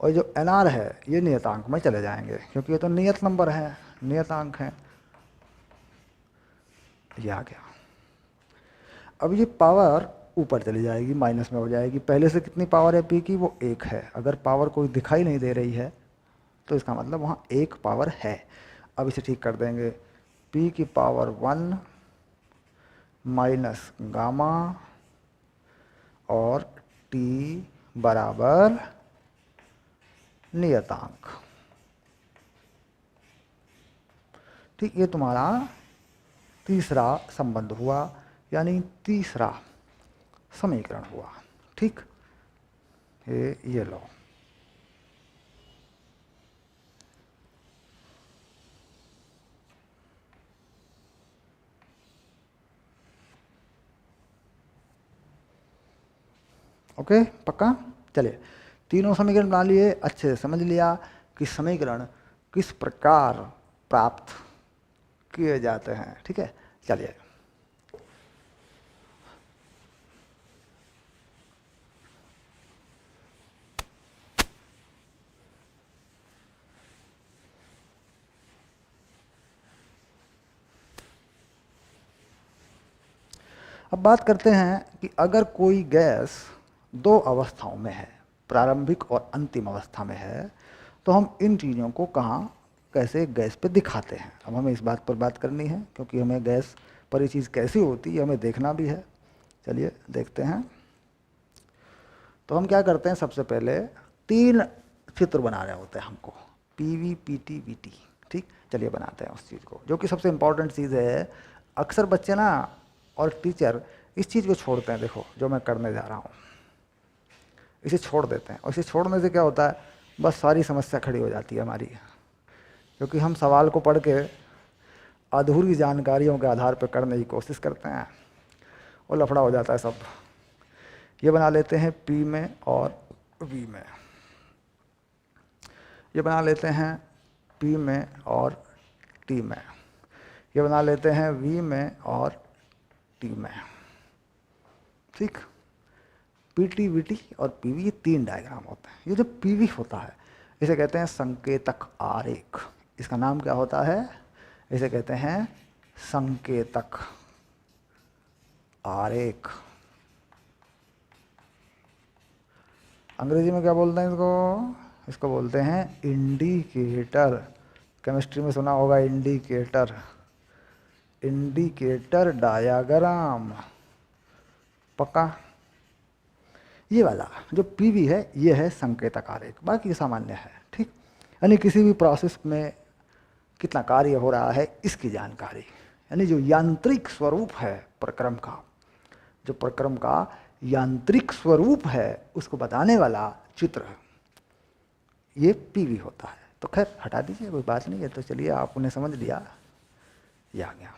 और जो NR है ये नियतांक में चले जाएंगे क्योंकि ये तो नियत नंबर है, नियतांक है। ये आ गया। अब ये पावर ऊपर चली जाएगी, माइनस में हो जाएगी। पहले से कितनी पावर है पी की, वो 1 है। अगर पावर कोई दिखाई नहीं दे रही है तो इसका मतलब वहाँ 1 पावर है। अब इसे ठीक कर देंगे, पी की पावर 1 माइनस गामा और टी बराबर नियतांक। ठीक, ये तुम्हारा तीसरा संबंध हुआ, यानी तीसरा समीकरण हुआ। ठीक, ये लो। ओके, पक्का? चलिए, तीनों समीकरण बना लिए, अच्छे से समझ लिया कि समीकरण किस प्रकार प्राप्त किए जाते हैं। ठीक है, चलिए। अब बात करते हैं कि अगर कोई गैस दो अवस्थाओं में है, प्रारंभिक और अंतिम अवस्था में है, तो हम इन चीज़ों को कहाँ कैसे गैस पे दिखाते हैं। अब हमें इस बात पर बात करनी है, क्योंकि हमें गैस पर ये चीज़ कैसी होती है हमें देखना भी है। चलिए देखते हैं। तो हम क्या करते हैं, सबसे पहले 3 चित्र बना रहे होते हैं हमको, पीवी, पीटी, वीटी। ठीक, चलिए बनाते हैं उस चीज़ को, जो कि सबसे इम्पॉर्टेंट चीज़ है। अक्सर बच्चे ना और टीचर इस चीज़ को छोड़ते हैं। देखो जो मैं करने जा रहा हूँ, इसे छोड़ देते हैं, और इसे छोड़ने से क्या होता है, बस सारी समस्या खड़ी हो जाती है हमारी। क्योंकि हम सवाल को पढ़ के अधूरी जानकारियों के आधार पर करने की कोशिश करते हैं, और लफड़ा हो जाता है सब। ये बना लेते हैं पी में और वी में, ये बना लेते हैं पी में और टी में, ये बना लेते हैं वी में और टी में। ठीक, पीटी, वीटी और पीवी, ये 3 डायग्राम होते हैं। ये जो पीवी होता है इसे कहते हैं संकेतक आरेख। इसका नाम क्या होता है, इसे कहते हैं संकेतक आरेख। अंग्रेजी में क्या बोलते हैं इसको, इसको बोलते हैं इंडिकेटर। केमिस्ट्री में सुना होगा इंडिकेटर, इंडिकेटर डायाग्राम। पक्का? ये वाला जो पीवी है ये है संकेतक आरेख, बाकी सामान्य है। ठीक, यानी किसी भी प्रोसेस में कितना कार्य हो रहा है इसकी जानकारी, यानी जो यांत्रिक स्वरूप है प्रक्रम का, जो प्रक्रम का यांत्रिक स्वरूप है उसको बताने वाला चित्र ये पीवी होता है। तो खैर हटा दीजिए, कोई बात नहीं है। तो चलिए आपने समझ लिया, ये आ गया।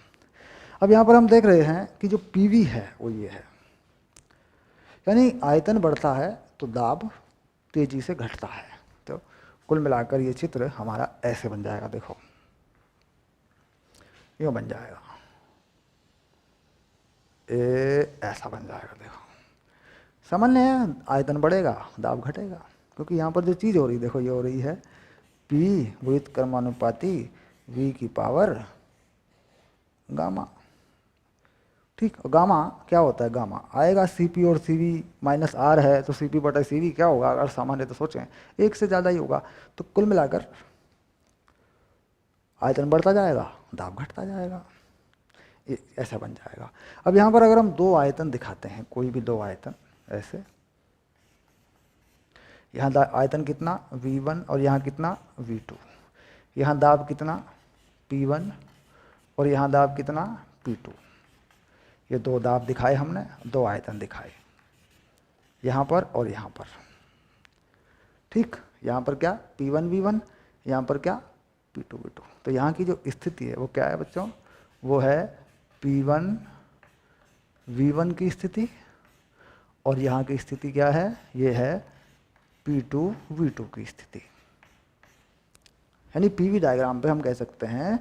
अब यहाँ पर हम देख रहे हैं कि जो पीवी है वो ये है, यानी आयतन बढ़ता है तो दाब तेजी से घटता है। तो कुल मिलाकर ये चित्र हमारा ऐसे बन जाएगा। देखो यूँ बन जाएगा, ऐसा बन जाएगा। देखो सामान्य है, आयतन बढ़ेगा दाब घटेगा, क्योंकि यहाँ पर जो चीज़ हो रही देखो, ये हो रही है P व्युत्क्रमानुपाती V की पावर गामा। ठीक, गामा क्या होता है, गामा आएगा CP और CV माइनस R है तो CP बटा CV क्या होगा, अगर सामान्य तो सोचें 1 से ज़्यादा ही होगा। तो कुल मिलाकर आयतन बढ़ता जाएगा दाब घटता जाएगा, ऐसा बन जाएगा। अब यहाँ पर अगर हम 2 आयतन दिखाते हैं, कोई भी 2 आयतन ऐसे, यहाँ आयतन कितना V1 और यहाँ कितना V2, यहाँ दाब कितना P1 और यहाँ दाब कितना P2। ये 2 दाब दिखाए हमने, 2 आयतन दिखाए यहाँ पर और यहाँ पर। ठीक, यहाँ पर क्या P1 V1, यहाँ पर क्या P2 V2। तो यहाँ की जो स्थिति है वो क्या है बच्चों, वो है P1 V1 की स्थिति, और यहाँ की स्थिति क्या है, ये है P2 V2 की स्थिति। यानी पीवी डायग्राम पे हम कह सकते हैं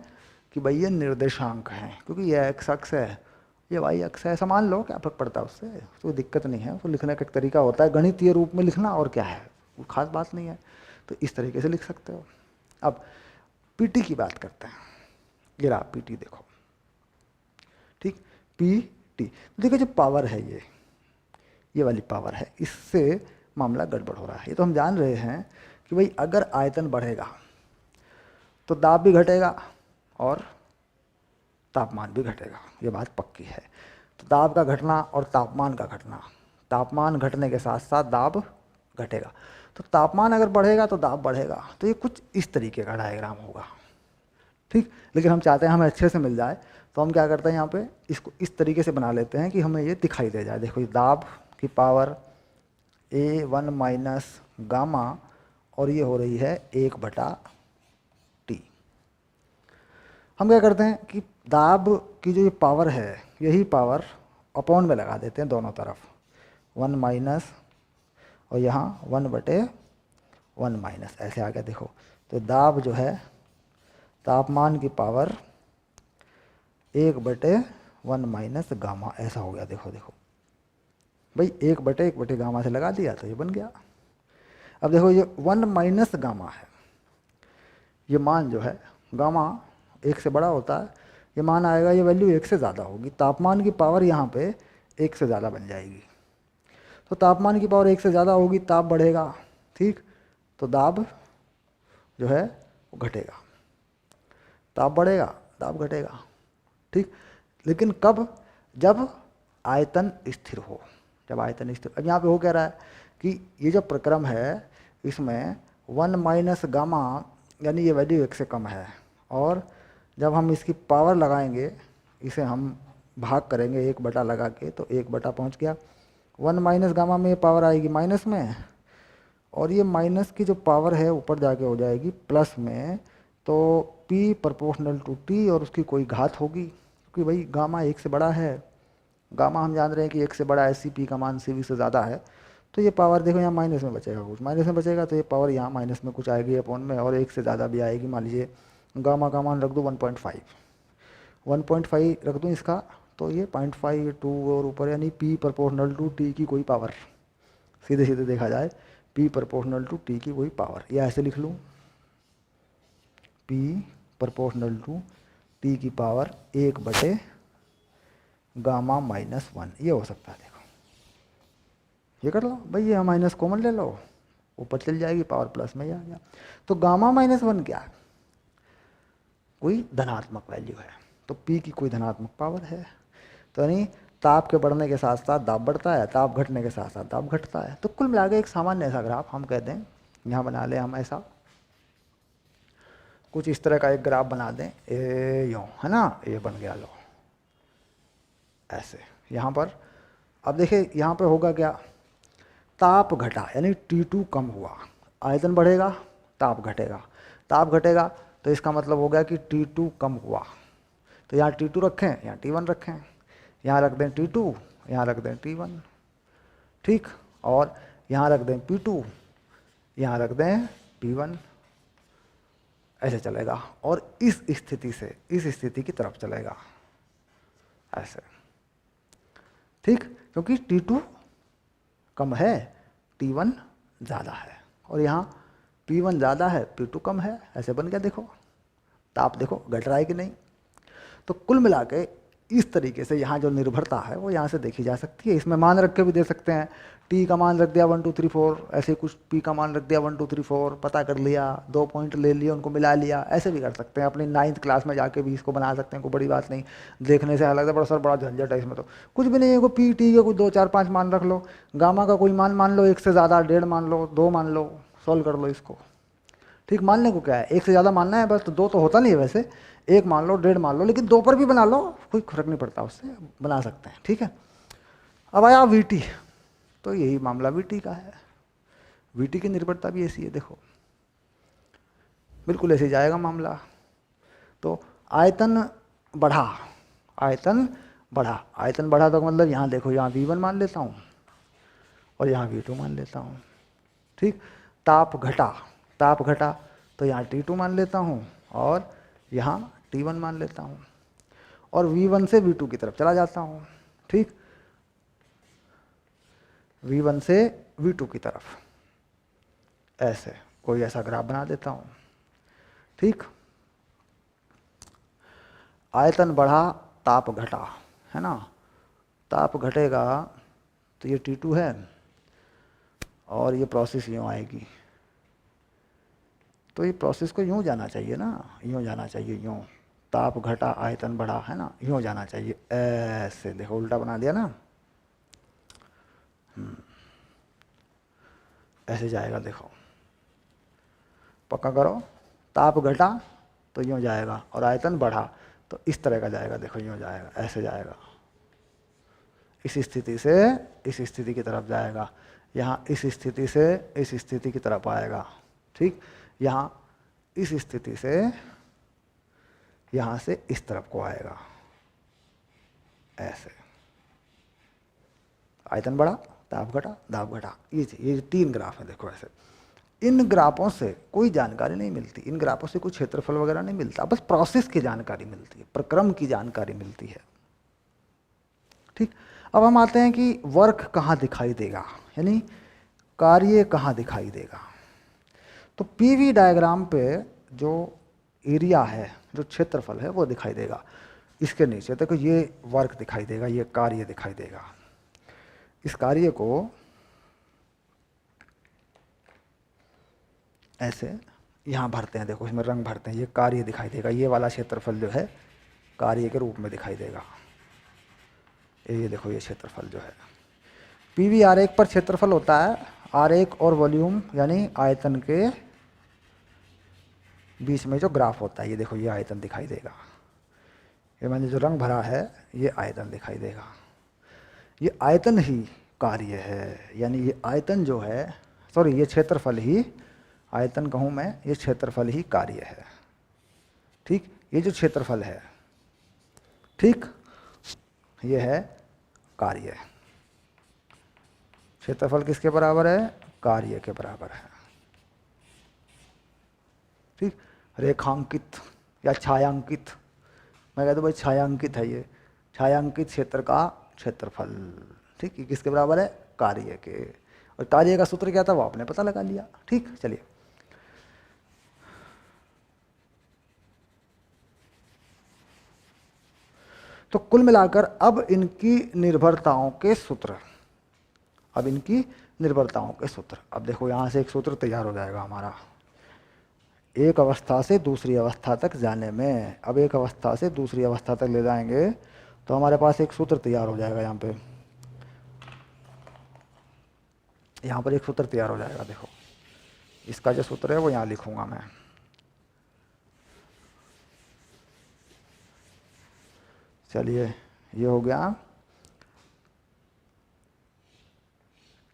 कि भाई ये निर्देशांक हैं, क्योंकि ये एक्स अक्ष है, ये वाई अक्ष है। ऐसा मान लो, क्या फर्क पड़ता है उससे, कोई दिक्कत नहीं है। उसको लिखने का एक तरीका होता है, गणितीय रूप में लिखना, और क्या है, वो खास बात नहीं है। तो इस तरीके से लिख सकते हो। अब पीटी की बात करते हैं। ये रहा पीटी, देखो ठीक, पी टी। तो देखो जो पावर है ये वाली पावर है, इससे मामला गड़बड़ हो रहा है। ये तो हम जान रहे हैं कि भाई अगर आयतन बढ़ेगा तो दाब भी घटेगा और तापमान भी घटेगा, ये बात पक्की है। तो दाब का घटना और तापमान का घटना, तापमान घटने के साथ साथ दाब घटेगा। तो तापमान अगर बढ़ेगा तो दाब बढ़ेगा। तो ये कुछ इस तरीके का डायग्राम होगा, ठीक। लेकिन हम चाहते हैं हमें अच्छे से मिल जाए, तो हम क्या करते हैं यहाँ पे इसको इस तरीके से बना लेते हैं कि हमें ये दिखाई दे जाए। देखो ये दाब की पावर A1 माइनस गामा, और ये हो रही है 1/T। हम क्या करते हैं कि दाब की जो ये पावर है, यही पावर अपॉन में लगा देते हैं दोनों तरफ, 1 माइनस और यहाँ 1/1 माइनस, ऐसे आ गया। देखो तो दाब जो है तापमान की पावर 1/1 माइनस गामा, ऐसा हो गया। देखो देखो भाई 1/1 गामा से लगा दिया तो ये बन गया। अब देखो ये 1 माइनस गामा है, ये मान जो है गामा 1 से बड़ा होता है, ये मान आएगा, ये वैल्यू 1 से ज़्यादा होगी। तापमान की पावर यहाँ पे 1 से ज़्यादा बन जाएगी। तो तापमान की पावर 1 से ज़्यादा होगी, ताप बढ़ेगा, ठीक। तो दाब जो है वो घटेगा, ताप बढ़ेगा, दाब घटेगा, ठीक। लेकिन कब? जब आयतन स्थिर हो, जब आयतन स्थिर। अब यहाँ पे हो कह रहा है कि ये जो प्रक्रम है इसमें 1 माइनस गामा यानी ये वैल्यू 1 से कम है, और जब हम इसकी पावर लगाएंगे, इसे हम भाग करेंगे 1 लगा के, तो 1 पहुँच गया। 1 माइनस गामा में ये पावर आएगी माइनस में, और ये माइनस की जो पावर है ऊपर जाके हो जाएगी प्लस में। तो P प्रोपोर्शनल टू T और उसकी कोई घात होगी, क्योंकि भाई गामा 1 से बड़ा है। गामा हम जान रहे हैं कि 1 से बड़ा है, Cp का मान Cv से ज़्यादा है। तो ये पावर देखो यहाँ माइनस में बचेगा, कुछ माइनस में बचेगा, तो ये पावर यहाँ माइनस में कुछ आएगी अपॉन में, और 1 से ज़्यादा भी आएगी। मान लीजिए गामा का मान रख दूँ 1.5 रख दूँ इसका, तो ये 0.5 2 और ऊपर यानी P प्रोपोर्शनल टू T की कोई पावर, सीधे सीधे देखा जाए P प्रोपोर्शनल टू T की कोई पावर, या ऐसे लिख लूँ P प्रोपोर्शनल टू T की पावर 1/गामा माइनस 1, ये हो सकता है। देखो ये कर लो भाई, ये माइनस कॉमन ले लो, ऊपर चल जाएगी पावर, प्लस में ही आ गया। तो गामा माइनस 1 क्या है? कोई धनात्मक वैल्यू है, तो P की कोई धनात्मक पावर है। तो यानी ताप के बढ़ने के साथ साथ दाब बढ़ता है, ताप घटने के साथ साथ दाब घटता है। तो कुल मिला के एक सामान्य ऐसा ग्राफ हम कहते हैं, यहाँ बना लें हम ऐसा कुछ इस तरह का एक ग्राफ बना दें, ए यूँ है ना, ये बन गया लो ऐसे यहाँ पर। अब देखिए यहाँ पे होगा क्या, ताप घटा यानी T2 कम हुआ, आयतन बढ़ेगा, ताप घटेगा। ताप घटेगा तो इसका मतलब हो गया कि T2 कम हुआ। तो यहाँ T2 रखें, यहाँ T1 रखें, यहाँ रख दें T2, यहाँ रख दें T1, ठीक। और यहाँ रख दें P2, यहाँ रख दें P1, ऐसे चलेगा। और इस स्थिति से इस स्थिति की तरफ चलेगा ऐसे, ठीक। क्योंकि T2 कम है, T1 ज़्यादा है, और यहाँ P1 ज़्यादा है, P2 कम है, ऐसे बन गया। देखो ताप देखो घट रहा है कि नहीं। तो कुल मिला के इस तरीके से यहाँ जो निर्भरता है वो यहाँ से देखी जा सकती है। इसमें मान रख के भी दे सकते हैं, T का मान रख दिया 1 2 3 4, ऐसे कुछ P का मान रख दिया 1 2 3 4, पता कर लिया, 2 पॉइंट ले लिए, उनको मिला लिया, ऐसे भी कर सकते हैं। अपनी 9th क्लास में जाके भी इसको बना सकते हैं, कोई बड़ी बात नहीं। देखने से अलग है, बड़ा सर बड़ा झंझट है इसमें, तो कुछ भी नहीं है। कोई P T के कुछ 2 4 5 मान रख लो, गामा का कोई मान लो 1 से ज़्यादा, 1.5 मान लो, 2 मान लो, सॉल्व कर लो इसको, ठीक। मानने को क्या है, 1 से ज़्यादा मानना है बस, तो 2 तो होता नहीं है वैसे, 1 मान लो, 1.5 मान लो, लेकिन 2 पर भी बना लो, कोई फर्क नहीं पड़ता, उससे बना सकते हैं, ठीक है। अब आया VT, तो यही मामला VT का है। VT की निर्भरता भी ऐसी है, देखो बिल्कुल ऐसे जाएगा मामला। तो आयतन बढ़ा, आयतन बढ़ा, आयतन बढ़ा तो मतलब यहाँ देखो, यहाँ V1 मान लेता हूँ और यहाँ V2 मान लेता हूँ, ठीक। ताप घटा, ताप घटा तो यहाँ T2 मान लेता हूँ और यहाँ T1 मान लेता हूँ, और V1 से V2 की तरफ चला जाता हूँ, ठीक। V1 से V2 की तरफ ऐसे कोई ऐसा ग्राफ बना देता हूँ, ठीक। आयतन बढ़ा, ताप घटा, है ना, ताप घटेगा तो ये T2 है और ये प्रोसेस यूँ आएगी। तो ये प्रोसेस को यूँ जाना चाहिए ना, यूँ जाना चाहिए, यूँ ताप घटा आयतन बढ़ा, है ना, यूँ जाना चाहिए। ऐसे देखो उल्टा बना दिया ना, ऐसे जाएगा। देखो पक्का करो, ताप घटा तो यूँ जाएगा और आयतन बढ़ा तो इस तरह का जाएगा। देखो यूँ जाएगा, ऐसे जाएगा, इस स्थिति से इस स्थिति की तरफ जाएगा, यहाँ इस स्थिति से इस स्थिति की तरफ आएगा। ठीक, यहाँ इस स्थिति से यहाँ से इस तरफ को आएगा, ऐसे। आयतन बढ़ा, दाब घटा, दाब घटा, ये 3 ग्राफ है। देखो ऐसे, इन ग्राफों से कोई जानकारी नहीं मिलती, इन ग्राफों से कोई क्षेत्रफल वगैरह नहीं मिलता, बस प्रोसेस की जानकारी मिलती है, प्रक्रम की जानकारी मिलती है। ठीक, अब हम आते हैं कि वर्क कहाँ दिखाई देगा, यानी कार्य कहाँ दिखाई देगा। तो पीवी डायग्राम पे जो एरिया है, जो क्षेत्रफल है, वो दिखाई देगा। इसके नीचे देखो ये वर्क दिखाई देगा, ये कार्य दिखाई देगा। इस कार्य को ऐसे यहाँ भरते हैं, देखो इसमें रंग भरते हैं, ये कार्य दिखाई देगा। ये वाला क्षेत्रफल जो है कार्य के रूप में दिखाई देगा। ये देखो ये क्षेत्रफल जो है, पीवी आरेख पर क्षेत्रफल होता है आरेख और वॉल्यूम यानी आयतन के बीच में जो ग्राफ होता है। ये देखो ये आयतन दिखाई देगा, ये मैंने जो रंग भरा है ये आयतन दिखाई देगा। ये आयतन ही कार्य है, यानी ये आयतन जो है, सॉरी ये क्षेत्रफल ही, आयतन कहूँ मैं, ये क्षेत्रफल ही कार्य है। ठीक, ये जो क्षेत्रफल है, ठीक, ये है कार्य। क्षेत्रफल किसके बराबर है? कार्य के बराबर है। ठीक, रेखांकित या छायांकित, मैं कहता हूँ भाई छायांकित है ये, छायांकित क्षेत्र का क्षेत्रफल। ठीक, ये किसके बराबर है? कार्य के। और कार्य का सूत्र क्या था वो आपने पता लगा लिया। ठीक, चलिए तो कुल मिलाकर अब इनकी निर्भरताओं के सूत्र, अब इनकी निर्भरताओं के सूत्र, अब देखो यहाँ से एक सूत्र तैयार हो जाएगा हमारा, एक अवस्था से दूसरी अवस्था तक जाने में। अब एक अवस्था से दूसरी अवस्था तक ले जाएंगे तो हमारे पास एक सूत्र तैयार हो जाएगा। यहाँ पर एक सूत्र तैयार हो जाएगा। देखो इसका जो सूत्र है वो यहाँ लिखूंगा मैं। चलिए ये हो गया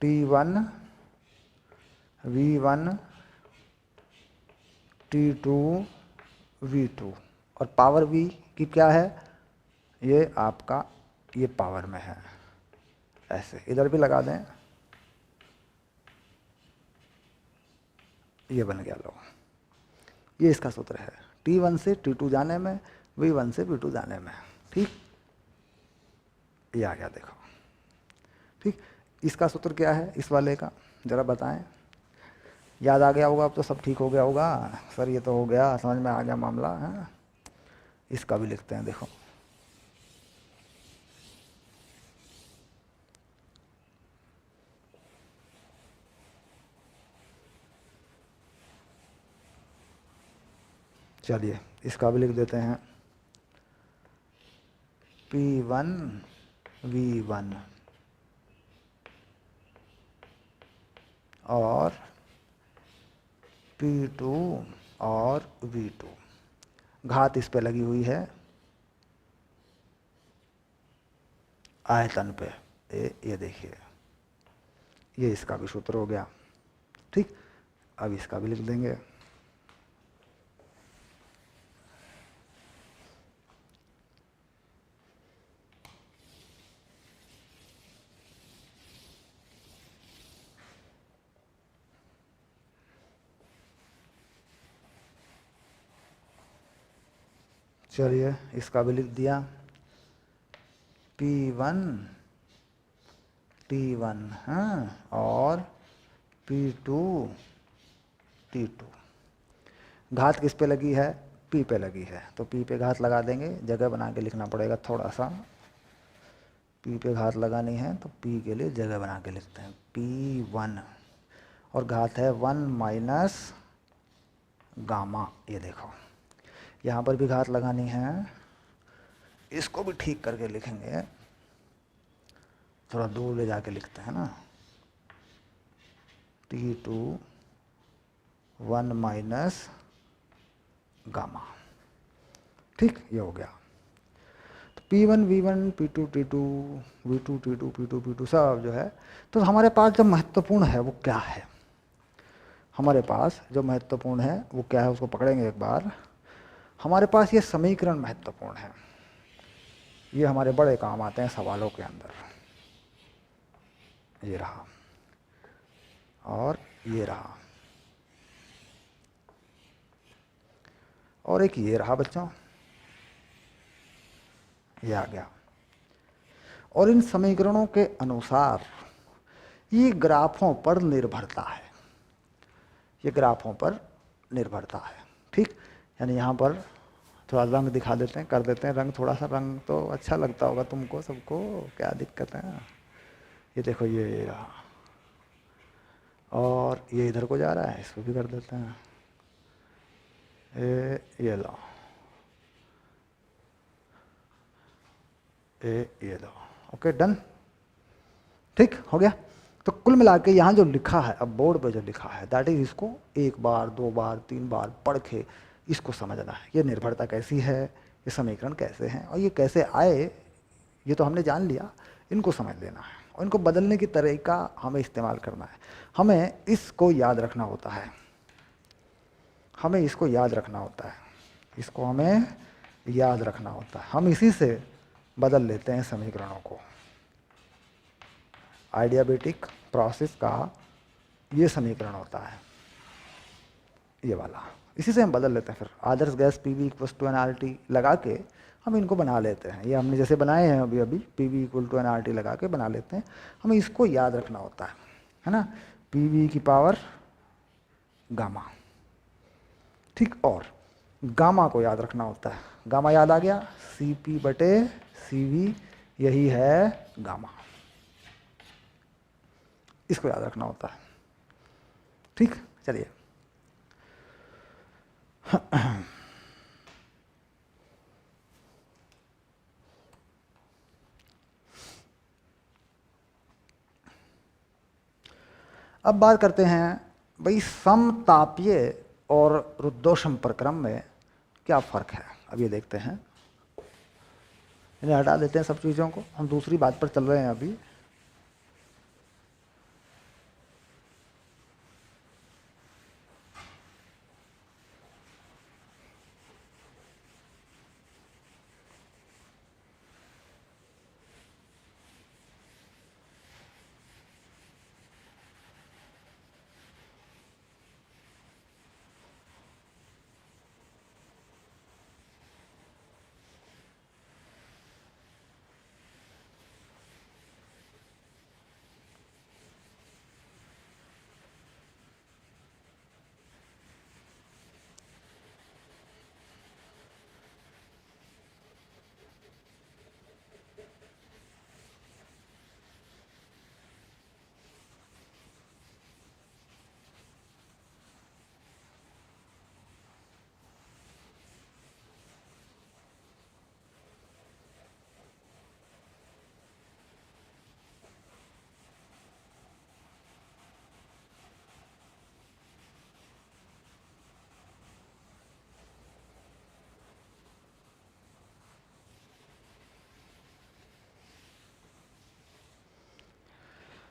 T1 V1 T2 V2 और पावर V की क्या है? ये आपका ये पावर में है। ऐसे इधर भी लगा दें, ये बन गया। लो ये इसका सूत्र है, T1 से T2 जाने में, V1 से V2 जाने में। ठीक, ये आ गया। देखो ठीक, इसका सूत्र क्या है इस वाले का, ज़रा बताएं। याद आ गया होगा अब तो, सब ठीक हो गया होगा। सर ये तो हो गया, समझ में आ गया मामला है। इसका भी लिखते हैं। देखो चलिए इसका भी लिख देते हैं, P1 V1 और P2 और V2। घात इस पे लगी हुई है आयतन पे। ये देखिए, ये इसका भी सूत्र हो गया। ठीक, अब इसका भी लिख देंगे। चलिए इसका भी लिख दिया, P1 T1 हाँ और P2 T2। घात किस पे लगी है? P पे लगी है, तो P पे घात लगा देंगे। जगह बना के लिखना पड़ेगा थोड़ा सा। P पे घात लगानी है तो P के लिए जगह बना के लिखते हैं P1 और घात है 1 माइनस गामा। ये देखो यहाँ पर भी घात लगानी है, इसको भी ठीक करके लिखेंगे, थोड़ा दूर ले जाके लिखते हैं ना, T2 1 माइनस गामा। ठीक, ये हो गया। तो P1 V1 P2 T2 V2 T2 P2 P2 सब जो है, तो हमारे पास जो महत्वपूर्ण है वो क्या है, हमारे पास जो महत्वपूर्ण है वो क्या है, उसको पकड़ेंगे एक बार। हमारे पास ये समीकरण महत्वपूर्ण है, ये हमारे बड़े काम आते हैं सवालों के अंदर। ये रहा और ये रहा और एक ये रहा बच्चों, ये आ गया। और इन समीकरणों के अनुसार ये ग्राफों पर निर्भरता है, ये ग्राफों पर निर्भरता है। ठीक, यानी यहाँ पर थोड़ा रंग दिखा देते हैं, कर देते हैं रंग, थोड़ा सा रंग तो अच्छा लगता होगा तुमको सबको, क्या दिक्कत है। ये देखो ये रहा और ये इधर को जा रहा है, इसको भी कर देते हैं। ये लो, ये लो, ओके डन। ठीक हो गया। तो कुल मिला के यहाँ जो लिखा है, अब बोर्ड पे जो लिखा है, दैट इज, इसको एक बार 2 बार 3 बार पढ़ के इसको समझना है। ये निर्भरता कैसी है, ये समीकरण कैसे हैं और ये कैसे आए, ये तो हमने जान लिया, इनको समझ लेना है और इनको बदलने की तरीका हमें इस्तेमाल करना है। हमें इसको याद रखना होता है, हमें इसको याद रखना होता है, इसको हमें याद रखना होता है। हम इसी से बदल लेते हैं समीकरणों को। आइडियाबेटिक प्रोसेस का ये समीकरण होता है, ये वाला, इसी से हम बदल लेते हैं। फिर आदर्श gas PV equals to nRT लगा के हम इनको बना लेते हैं। ये हमने जैसे बनाए हैं अभी अभी, PV इक्वल टू nRT लगा के बना लेते हैं। हमें इसको याद रखना होता है ना, PV की पावर गामा। ठीक, और गामा को याद रखना होता है। गामा याद आ गया, CP बटे CV, यही है गामा, इसको याद रखना होता है। ठीक, चलिए अब बात करते हैं भाई समतापीय और रुद्धोष्म प्रक्रम में क्या फ़र्क है। अब ये देखते हैं, इन्हें हटा देते हैं सब चीज़ों को, हम दूसरी बात पर चल रहे हैं अभी।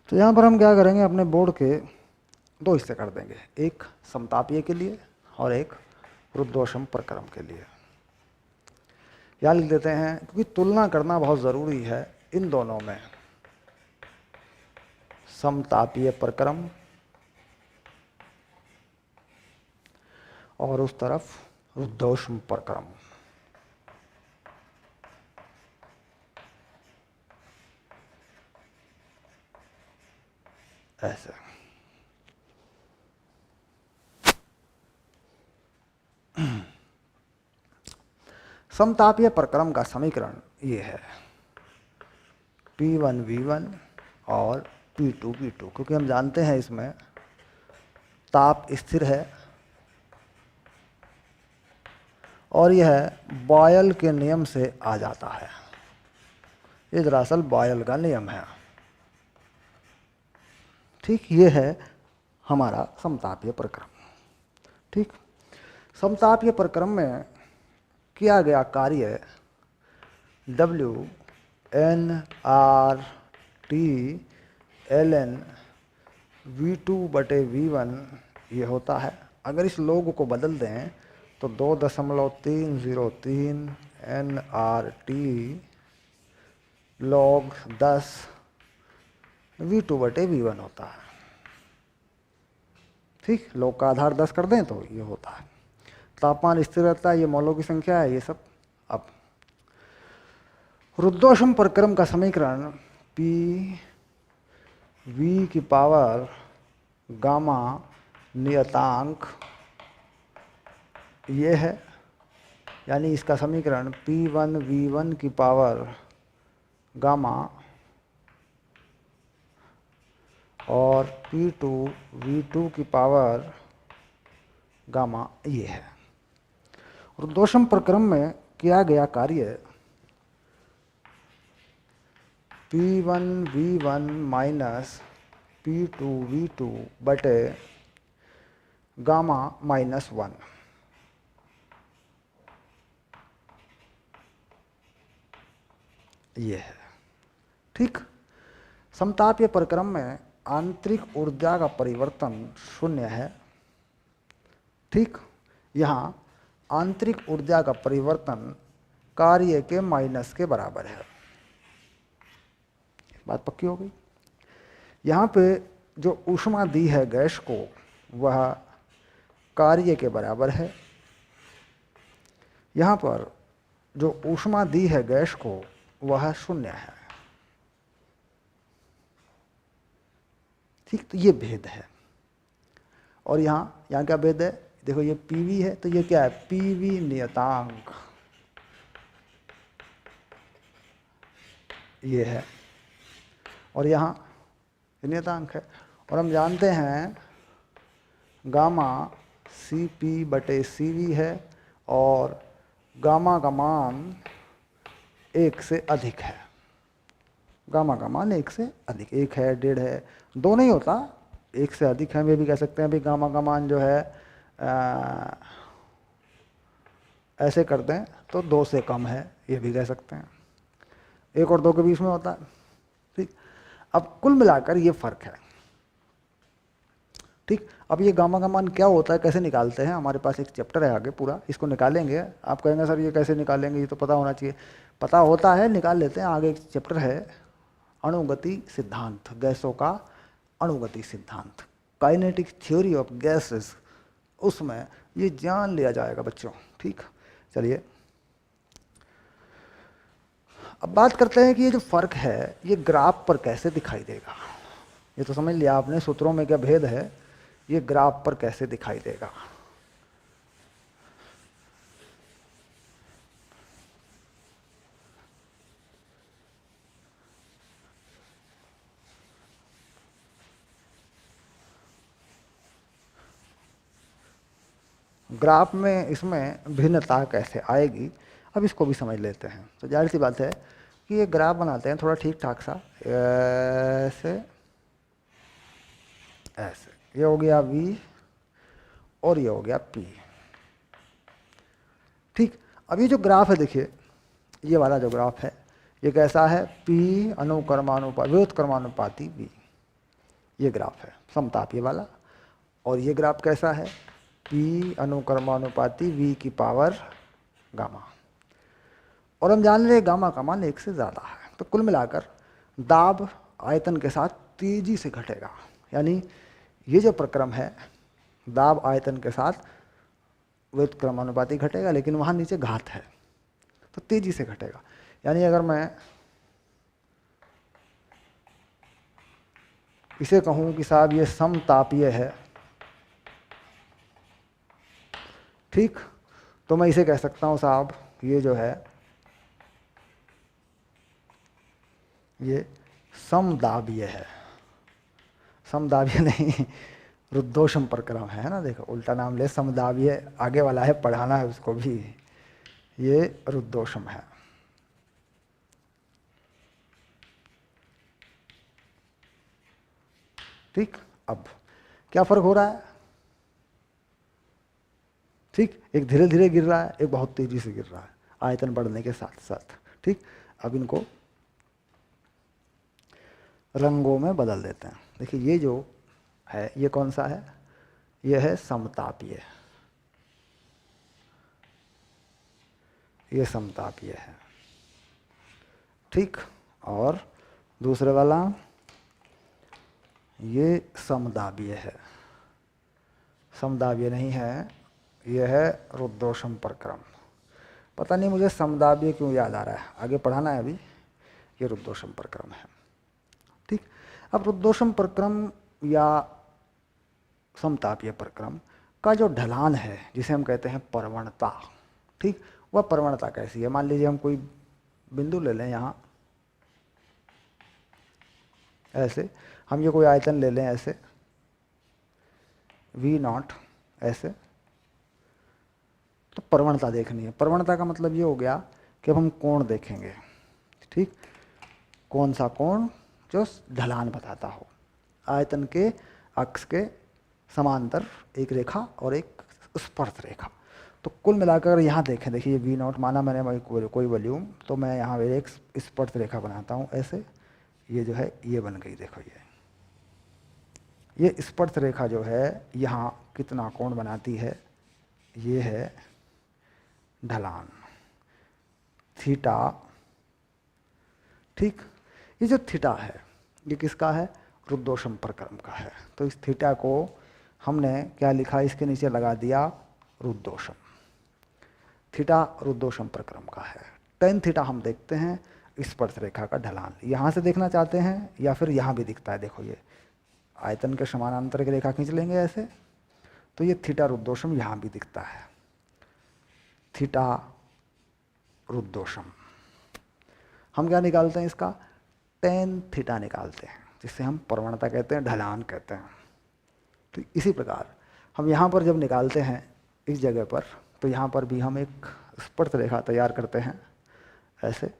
तो यहाँ पर हम क्या करेंगे, अपने बोर्ड के 2 हिस्से कर देंगे, एक समतापीय के लिए और एक रुद्धोष्म प्रक्रम के लिए। यहाँ लिख देते हैं, क्योंकि तुलना करना बहुत ज़रूरी है इन दोनों में, समतापीय प्रक्रम और उस तरफ रुद्धोष्म प्रक्रम। ऐसे समतापीय प्रक्रम का समीकरण ये है, P1 V1 और P2 V2, क्योंकि हम जानते हैं इसमें ताप स्थिर है और यह बॉयल के नियम से आ जाता है। ये दरअसल बॉयल का नियम है। ठीक, ये है हमारा समतापीय प्रक्रम। ठीक, समतापीय प्रक्रम में किया गया कार्य W N R T ln V2/V1 ये होता है। अगर इस लोग को बदल दें तो 2.303 nRT log 10 V2/V1 होता है। ठीक, log का आधार 10 कर दें तो ये होता है। तापमान स्थिर रहता है, ये मौलों की संख्या है, ये सब। अब रुद्धोष्म प्रक्रम का समीकरण P V की पावर गामा नियतांक ये है, यानी इसका समीकरण P1 V1 की पावर गामा और P2 V2 की पावर गामा ये है। रुद्धोष्म प्रक्रम में किया गया कार्य P1 V1 minus P2 V2 बटे गामा -1। ये है। ठीक, समतापीय प्रक्रम में आंतरिक ऊर्जा का परिवर्तन शून्य है। ठीक, यहाँ आंतरिक ऊर्जा का परिवर्तन कार्य के माइनस के बराबर है। बात पक्की हो गई। यहाँ पे जो ऊष्मा दी है गैस को वह कार्य के बराबर है। यहाँ पर जो ऊष्मा दी है गैस को वह शून्य है। ठीक, तो ये भेद है। और यहाँ क्या भेद है? देखो, ये PV है तो ये क्या है? PV नियतांक ये है और यहाँ नियतांक है। और हम जानते हैं गामा CP/CV है और गामा का मान 1 से अधिक है। गामा का मान 1 से अधिक, 1 है, 1.5 है, 2 नहीं होता, 1 से अधिक है। वे भी कह सकते हैं भी गामा का मान जो है ऐसे कर दें तो 2 से कम है, ये भी कह सकते हैं। 1 और 2 के बीच में होता है। ठीक, अब कुल मिलाकर ये फर्क है। ठीक, अब ये गामा का मान क्या होता है, कैसे निकालते हैं? हमारे पास एक चैप्टर है आगे पूरा, इसको निकालेंगे। आप कहेंगे सर ये कैसे निकालेंगे, ये तो पता होना चाहिए। पता होता है, निकाल लेते हैं। आगे एक चैप्टर है अणुगति सिद्धांत, गैसों का अणुगति सिद्धांत, काइनेटिक थ्योरी ऑफ गैसेस, उसमें ये जान लिया जाएगा बच्चों। ठीक, चलिए अब बात करते हैं कि ये जो फर्क है ये ग्राफ पर कैसे दिखाई देगा। ये तो समझ लिया आपने सूत्रों में क्या भेद है, ये ग्राफ पर कैसे दिखाई देगा। ग्राफ में इसमें भिन्नता कैसे आएगी, अब इसको भी समझ लेते हैं। तो जाहिर सी बात है कि ये ग्राफ बनाते हैं थोड़ा ठीक ठाक सा, ऐसे ऐसे, ये हो गया V और ये हो गया P। ठीक, अब ये जो ग्राफ है, देखिए ये वाला जो ग्राफ है ये कैसा है? P व्युत्क्रमानुपाती V, ये ग्राफ है समतापीय वाला। और ये ग्राफ कैसा है? P अनुक्रमानुपाती V की पावर गामा। और हम जान रहे हैं गामा का मान 1 से ज़्यादा है। तो कुल मिलाकर दाब आयतन के साथ तेजी से घटेगा। यानी ये जो प्रक्रम है दाब आयतन के साथ व्युत्क्रमानुपाती घटेगा, लेकिन वहाँ नीचे घात है तो तेजी से घटेगा। यानी अगर मैं इसे कहूँ कि साहब ये समतापीय है, ठीक, तो मैं इसे कह सकता हूँ साहब ये जो है ये समदाबीय है, समदाबीय नहीं, रुद्धोषम प्रक्रम है ना। देखो उल्टा नाम ले, समदाबीय आगे वाला है, पढ़ाना है उसको भी, ये रुद्धोषम है। ठीक, अब क्या फर्क हो रहा है? ठीक, एक धीरे धीरे गिर रहा है, एक बहुत तेजी से गिर रहा है आयतन बढ़ने के साथ साथ। ठीक, अब इनको रंगों में बदल देते हैं। देखिए ये जो है ये कौन सा है? ये है समतापीय, ये समतापीय है। ठीक, और दूसरे वाला ये समदाबीय है, समदाबीय नहीं है, ये है रुद्धोषम प्रक्रम। पता नहीं मुझे समदाबीय क्यों याद आ रहा है, आगे पढ़ाना है अभी। ये रुद्धोषम प्रक्रम है। ठीक, अब रुद्धोषम प्रक्रम या समतापीय प्रक्रम का जो ढलान है, जिसे हम कहते हैं प्रवणता, ठीक, वह प्रवणता कैसी है? मान लीजिए हम कोई बिंदु ले लें यहाँ, ऐसे हम ये कोई आयतन ले लें ऐसे V0 ऐसे, तो प्रवणता देखनी है। प्रवणता का मतलब ये हो गया कि अब हम कोण देखेंगे। ठीक, कौन सा कोण? जो ढलान बताता हो, आयतन के अक्ष के समांतर एक रेखा और एक स्पर्श रेखा। तो कुल मिलाकर यहाँ देखें, देखिए V0 माना मैंने कोई वॉल्यूम, तो मैं यहाँ एक स्पर्श रेखा बनाता हूँ ऐसे, ये जो है ये बन गई। देखो ये स्पर्श रेखा जो है यहाँ कितना कोण बनाती है? ये है ढलान थीटा। ठीक, ये जो थीटा है ये किसका है? रुद्धोषम प्रक्रम का है। तो इस थीटा को हमने क्या लिखा? इसके नीचे लगा दिया रुद्धोषम। थीटा रुद्धोषम प्रक्रम का है। टेन थीटा हम देखते हैं स्पर्श रेखा का ढलान। यहाँ से देखना चाहते हैं या फिर यहाँ भी दिखता है, देखो ये आयतन के समानांतर की रेखा खींच लेंगे ऐसे, तो ये थीटा रुद्धोषम यहाँ भी दिखता है, थीटा रुद्धोषम। हम क्या निकालते हैं इसका? टेन थीटा निकालते हैं, जिससे हम प्रवणता कहते हैं, ढलान कहते हैं। तो इसी प्रकार हम यहाँ पर जब निकालते हैं इस जगह पर, तो यहाँ पर भी हम एक स्पर्श रेखा तैयार करते हैं ऐसे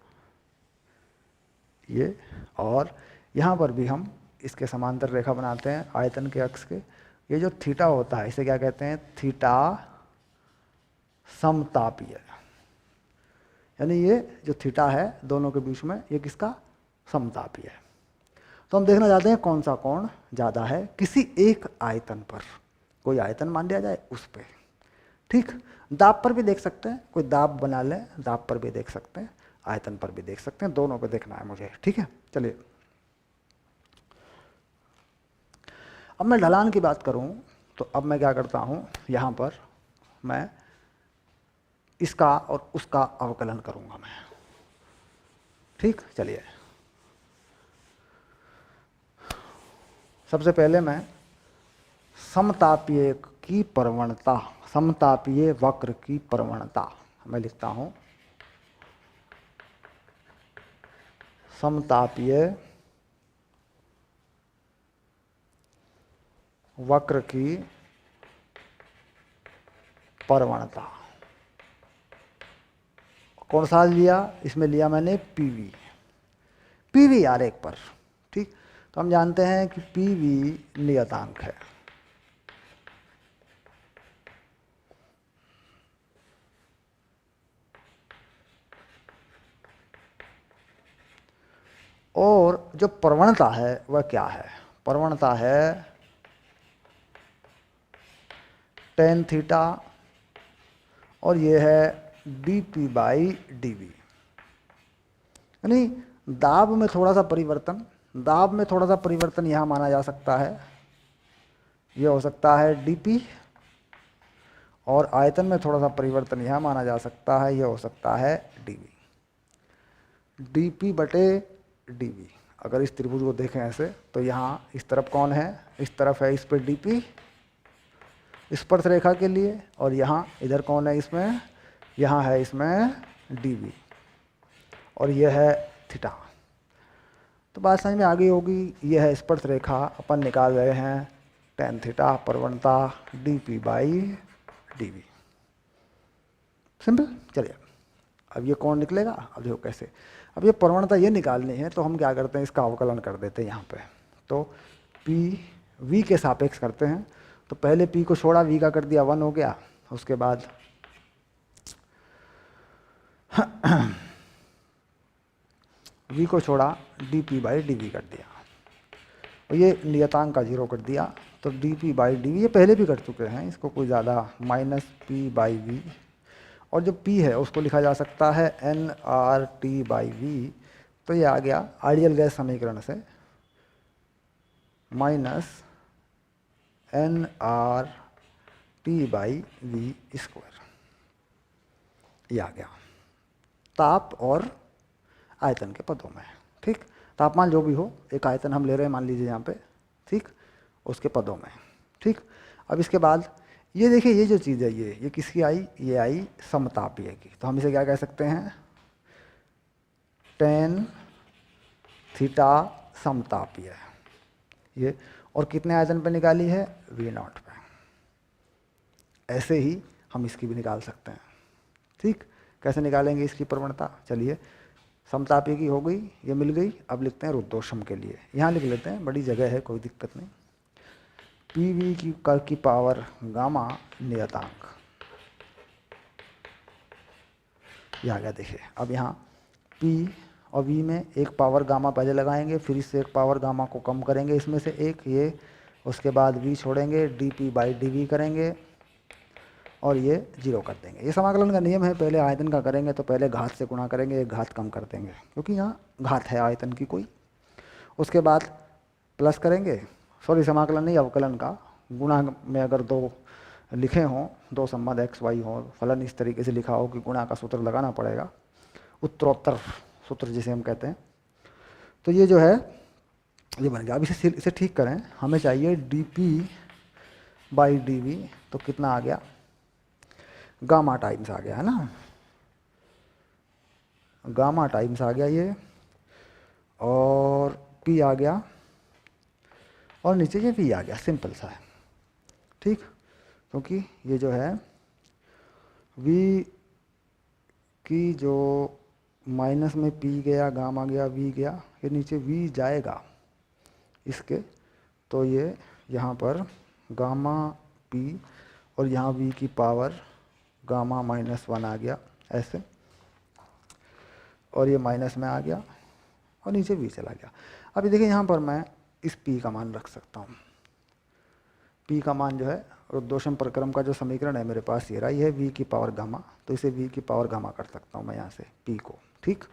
ये, और यहाँ पर भी हम इसके समांतर रेखा बनाते हैं आयतन के अक्ष के। ये जो थीटा होता है इसे क्या कहते हैं? थीटा समतापीय। यानी ये जो थीटा है दोनों के बीच में, ये किसका? समतापीय है। तो हम देखना चाहते हैं कौन सा कोण ज़्यादा है किसी एक आयतन पर। कोई आयतन मान लिया जाए उस पर। ठीक, दाब पर भी देख सकते हैं, कोई दाब बना लें, दाब पर भी देख सकते हैं, आयतन पर भी देख सकते हैं, दोनों पे देखना है मुझे। ठीक है, चलिए अब मैं ढलान की बात करूं तो अब मैं क्या करता हूं, यहां पर मैं इसका और उसका अवकलन करूंगा मैं। ठीक, चलिए सबसे पहले मैं समतापीय की प्रवणता, समतापीय वक्र की प्रवणता मैं लिखता हूं। समतापीय वक्र की प्रवणता कौन सा लिया? इसमें लिया मैंने पीवी, पीवी आरेख पर। ठीक, तो हम जानते हैं कि पीवी नियतांक है। और जो प्रवणता है वह क्या है? प्रवणता है टेन थीटा और ये है dp बाई dv। यानी दाब में थोड़ा सा परिवर्तन, दाब में थोड़ा सा परिवर्तन यहाँ माना जा सकता है, ये हो सकता है dp, और आयतन में थोड़ा सा परिवर्तन यहाँ माना जा सकता है, ये हो सकता है dv, dp बटे dv। अगर इस त्रिभुज को देखें ऐसे तो यहाँ इस तरफ कौन है? इस तरफ है, इस पर dp स्पर्श रेखा के लिए, और यहाँ इधर कौन है? इसमें यहाँ है इसमें dv, और यह है थीटा। तो बात समझ में आ गई होगी। ये है स्पर्श रेखा, अपन निकाल रहे हैं tan थीटा प्रवणता dp बाई dv। सिंपल। चलिए अब ये कौन निकलेगा, अब देखो कैसे। अब ये प्रवणता ये निकालनी है तो हम क्या करते हैं, इसका अवकलन कर देते हैं यहाँ पे। तो p v के सापेक्ष करते हैं। तो पहले p को छोड़ा, v का कर दिया 1 हो गया। उसके बाद v को छोड़ा, dp बाई dv कर दिया, और ये नियतांक का 0 कर दिया। तो dp बाई dv ये पहले भी कर चुके हैं, इसको कोई ज़्यादा, माइनस p बाई v, और जो p है उसको लिखा जा सकता है nRT बाई v। तो ये आ गया आइडियल गैस समीकरण से minus nRT by v square, ये आ गया ताप और आयतन के पदों में। ठीक, तापमान जो भी हो, एक आयतन हम ले रहे हैं मान लीजिए यहाँ पे, ठीक, उसके पदों में। ठीक, अब इसके बाद ये देखिए, ये जो चीज़ है ये किसकी आई, ये आई समतापीय की। तो हम इसे क्या कह सकते हैं, tan थीटा समतापीय है ये, और कितने आयतन पे निकाली है, V0 पे। ऐसे ही हम इसकी भी निकाल सकते हैं। ठीक, कैसे निकालेंगे इसकी प्रवणता, चलिए। समतापीय की हो गई, ये मिल गई। अब लिखते हैं रुद्धोष्म के लिए, यहाँ लिख लेते हैं, बड़ी जगह है, कोई दिक्कत नहीं। PV की पावर गामा नियतांक, ये आ गया। देखिए अब यहाँ P और V में एक पावर गामा पहले लगाएंगे, फिर इससे एक पावर गामा को कम करेंगे, इसमें से एक ये, उसके बाद V छोड़ेंगे, dP बाई dV करेंगे, और ये 0 कर देंगे। ये समाकलन का नियम है, पहले आयतन का करेंगे तो पहले घात से गुणा करेंगे, एक घात कम कर देंगे क्योंकि यहाँ घात है आयतन की कोई। उसके बाद प्लस करेंगे, सॉरी समाकलन नहीं, अवकलन का। गुणा में अगर दो लिखे हों, दो संबंध x y हो, फलन इस तरीके से लिखा हो कि गुणा का सूत्र लगाना पड़ेगा, उत्तरोत्तर सूत्र जिसे हम कहते हैं। तो ये जो है ये बन गया। अब इसे ठीक करें, हमें चाहिए dP बाई dV। तो कितना आ गया, गामा टाइम्स आ गया है ना, गामा टाइम्स आ गया ये, और P आ गया, और नीचे ये V आ गया। सिंपल सा है। ठीक, क्योंकि ये जो है V की जो माइनस में P गया, गामा गया, V गया, ये नीचे V जाएगा इसके, तो ये यहाँ पर गामा P और यहाँ V की पावर गामा -1 आ गया ऐसे, और ये माइनस में आ गया, और नीचे V चला गया। अभी देखिए यहाँ पर मैं इस P का मान रख सकता हूँ। P का मान जो है रुद्धोष्म प्रक्रम का जो समीकरण है मेरे पास ये रहा, ये है V की पावर गामा, तो इसे V की पावर गामा कर सकता हूँ मैं यहाँ से P को। ठीक,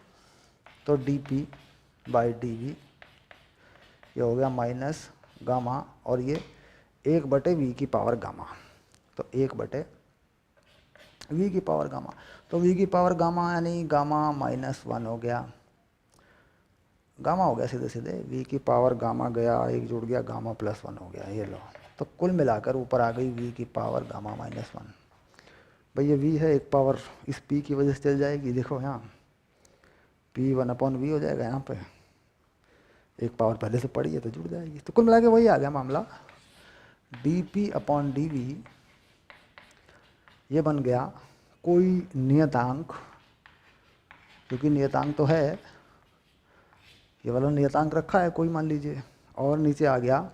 तो dP बाई dV ये हो गया माइनस गामा, और ये 1/V की पावर गामा, तो 1/V की पावर गामा। तो V की पावर गामा यानी गामा -1 हो गया, गामा हो गया सीधे सीधे। V की पावर गामा गया, एक जुड़ गया, गामा +1 हो गया, ये लो। तो कुल मिलाकर ऊपर आ गई V की पावर गामा -1। भाई ये V है, एक पावर इस P की वजह से चल जाएगी, देखो यहाँ P 1/V हो जाएगा, यहाँ पे एक पावर पहले से पड़ी है तो जुड़ जाएगी। तो कुल मिला के वही आ गया मामला, dP/dV ये बन गया कोई नियतांक, क्योंकि नियतांक तो है, ये वाला नियतांक रखा है कोई मान लीजिए, और नीचे आ गया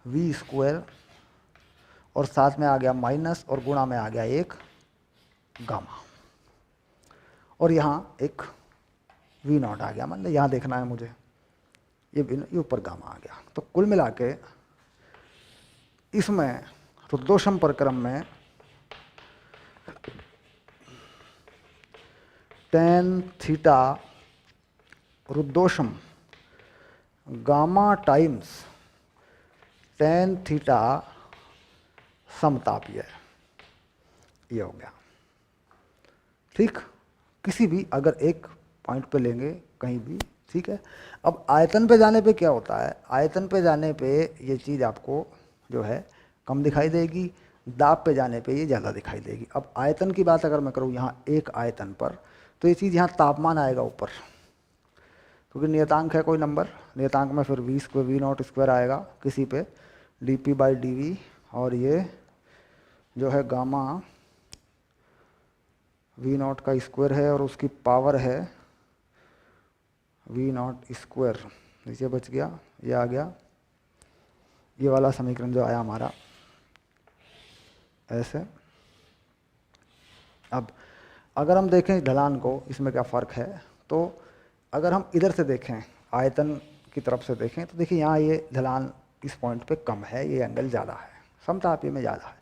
V², और साथ में आ गया माइनस, और गुणा में आ गया एक गामा, और यहाँ एक V0 आ गया। मतलब यहाँ देखना है मुझे, ये ऊपर गामा आ गया। तो कुल मिला के इसमें रुद्धोष्म प्रक्रम में tan थीटा रुद्धोष्म गामा टाइम्स tan थीटा समतापीय, ये हो गया। ठीक, किसी भी अगर एक पॉइंट पे लेंगे कहीं भी, ठीक है। अब आयतन पे जाने पे क्या होता है, आयतन पे जाने पे ये चीज़ आपको जो है कम दिखाई देगी, दाब पे जाने पे ये ज़्यादा दिखाई देगी। अब आयतन की बात अगर मैं करूँ यहाँ एक आयतन पर, तो ये चीज़ यहाँ तापमान आएगा ऊपर, क्योंकि नियतांक है कोई नंबर, नियतांक में फिर V square V not square आएगा किसी पे D P by D V, और ये जो है गामा वी नॉट का स्क्वायर है और उसकी पावर है वी नॉट स्क्वायर, नीचे बच गया, ये आ गया, ये वाला समीकरण जो आया हमारा ऐसे। अब अगर हम देखें ढलान को, इसमें क्या फ़र्क है, तो अगर हम इधर से देखें आयतन की तरफ से देखें तो देखिए यहाँ ये ढलान इस पॉइंट पे कम है, ये एंगल ज़्यादा है, समतापीय में ज़्यादा है।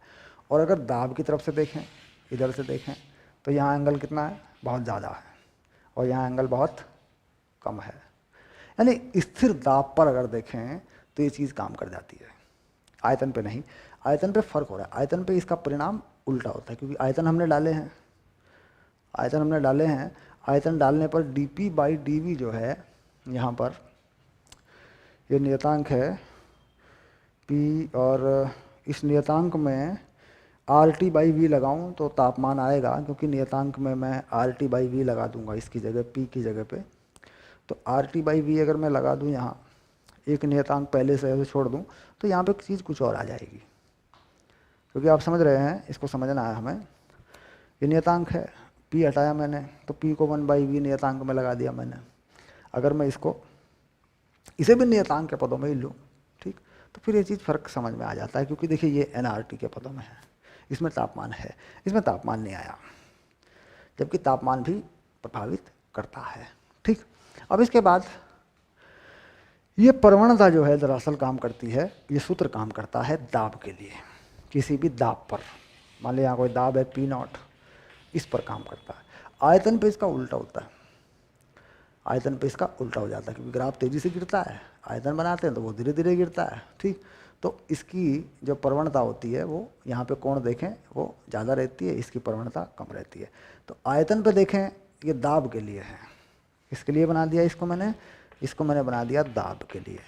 और अगर दाब की तरफ से देखें, इधर से देखें, तो यहाँ एंगल कितना है, बहुत ज़्यादा है, और यहाँ एंगल बहुत कम है। यानी स्थिर दाब पर अगर देखें तो ये चीज़ काम कर जाती है, आयतन पे नहीं। आयतन पे फ़र्क हो रहा है, आयतन पे इसका परिणाम उल्टा होता है, क्योंकि आयतन हमने डाले हैं, आयतन डालने पर dp बाई डी जो है यहाँ पर ये नियतांक है p, और इस नियतांक में RT बाई वी लगाऊँ तो तापमान आएगा, क्योंकि नियतांक में मैं RT बाई वी लगा दूंगा इसकी जगह, p की जगह पे। तो RT बाई वी अगर मैं लगा दूँ यहाँ, एक नियतांक पहले से ऐसे छोड़ दूँ, तो यहाँ पे चीज़ कुछ और आ जाएगी, क्योंकि आप समझ रहे हैं, इसको समझना है हमें। ये नियतांक है, p हटाया मैंने, तो p को 1/v नियतांक में लगा दिया मैंने। अगर मैं इसको इसे भी नियतांक के पदों में ही लूँ, ठीक, तो फिर ये चीज़ फ़र्क समझ में आ जाता है, क्योंकि देखिए ये nRT के पदों में है, इसमें तापमान है, इसमें तापमान नहीं आया, जबकि तापमान भी प्रभावित करता है, ठीक। अब इसके बाद ये प्रवणता जो है दरअसल काम करती है, ये सूत्र काम करता है दाब के लिए, किसी भी दाब पर, मान लिया यहाँ कोई दाब है P0, इस पर काम करता है। आयतन पे इसका उल्टा होता है, आयतन पे इसका उल्टा हो जाता है, क्योंकि ग्राफ तेज़ी से गिरता है, आयतन बनाते हैं तो वो धीरे धीरे गिरता है, ठीक। तो इसकी जो प्रवणता होती है वो यहाँ पे कोण देखें वो ज़्यादा रहती है, इसकी प्रवणता कम रहती है। तो आयतन पे देखें ये दाब के लिए है, इसके लिए बना दिया इसको मैंने बना दिया दाब के लिए,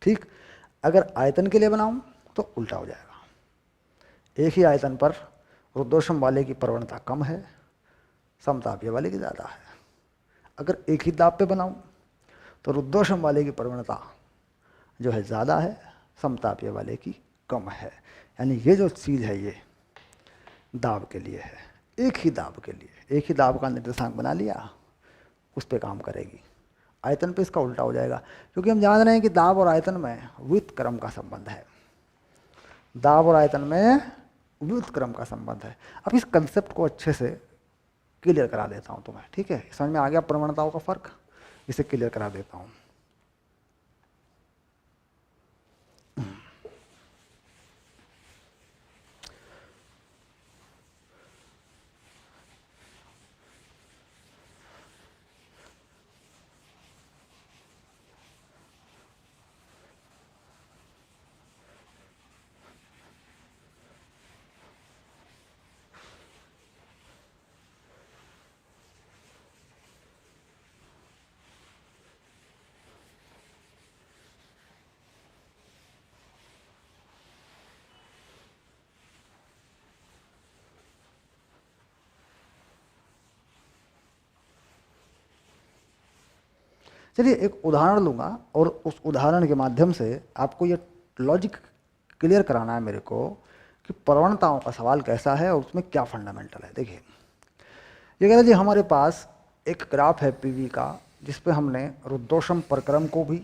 ठीक। अगर आयतन के लिए बनाऊं तो उल्टा हो जाएगा, एक ही आयतन पर रुद्धोष्म वाले की प्रवणता कम है, समतापीय वाले की ज़्यादा है। अगर एक ही दाब पे बनाऊं तो रुद्धोष्म वाले की प्रवणता जो है ज़्यादा है, समतापीय वाले की कम है। यानी ये जो चीज़ है ये दाब के लिए है, एक ही दाब के लिए, एक ही दाब का निर्देशांक बना लिया, उस पर काम करेगी। आयतन पे इसका उल्टा हो जाएगा, क्योंकि हम जान रहे हैं कि दाब और आयतन में व्युत्क्रम का संबंध है, दाब और आयतन में व्युत्क्रम का संबंध है। अब इस कंसेप्ट को अच्छे से क्लियर करा देता हूँ तुम्हें, ठीक है, समझ में आ गया प्रवणताओं का फर्क, इसे क्लियर करा देता हूँ। चलिए एक उदाहरण लूँगा और उस उदाहरण के माध्यम से आपको ये लॉजिक क्लियर कराना है मेरे को कि प्रवणताओं का सवाल कैसा है और उसमें क्या फंडामेंटल है। देखिए ये कह जी हमारे पास एक ग्राफ है पीवी का, जिस पे हमने रुद्धोष्म प्रक्रम को भी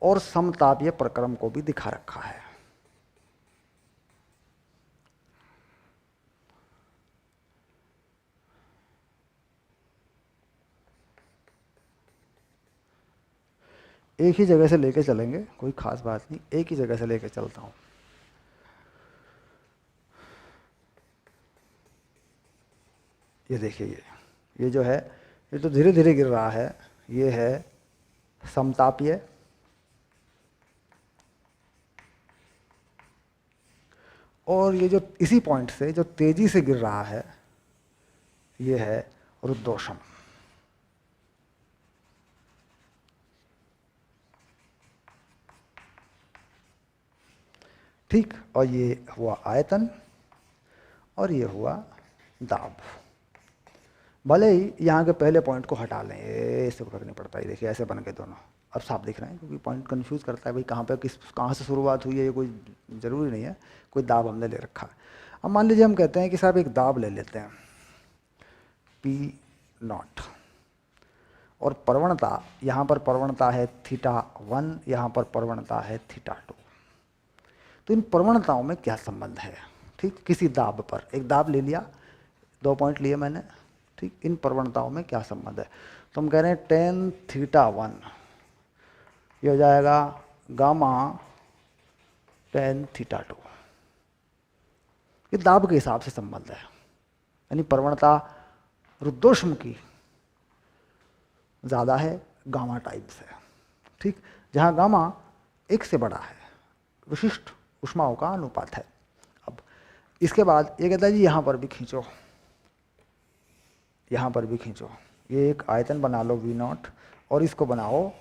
और समतापीय प्रक्रम को भी दिखा रखा है। एक ही जगह से लेके चलेंगे, कोई खास बात नहीं, एक ही जगह से लेके चलता हूँ। ये देखिए ये जो है ये तो धीरे धीरे गिर रहा है, ये है समतापीय, और ये जो इसी पॉइंट से जो तेजी से गिर रहा है ये है रुद्धोष्म, ठीक। और ये हुआ आयतन और ये हुआ दाब। भले ही यहाँ के पहले पॉइंट को हटा लें, ऐसे फर्क नहीं पड़ता। ये देखिए ऐसे बन गए दोनों, अब साफ दिख रहे हैं, क्योंकि पॉइंट कंफ्यूज करता है भाई कहाँ पे कहाँ से शुरुआत हुई है, ये कोई ज़रूरी नहीं है, कोई दाब हमने ले रखा है। अब मान लीजिए हम कहते हैं कि साहब एक दाब ले लेते हैं पी नॉट, और प्रवणता, यहाँ पर प्रवणता है θ1, यहाँ पर प्रवणता है θ2। तो इन प्रवणताओं में क्या संबंध है? ठीक, किसी दाब पर एक दाब ले लिया, 2 पॉइंट लिए मैंने, ठीक, इन प्रवणताओं में क्या संबंध है? तो हम कह रहे हैं tan θ1 ये हो जाएगा गामा tan θ2। ये दाब के हिसाब से संबंध है, यानी प्रवणता रुद्धोष्म की ज़्यादा है गामा टाइम्स है, ठीक, जहाँ गामा 1 से बड़ा है, विशिष्ट ऊष्माओं का अनुपात है। अब इसके बाद ये कहता है जी यहाँ पर भी खींचो, यहाँ पर भी खींचो, ये एक आयतन बना लो V0 और इसको बनाओ,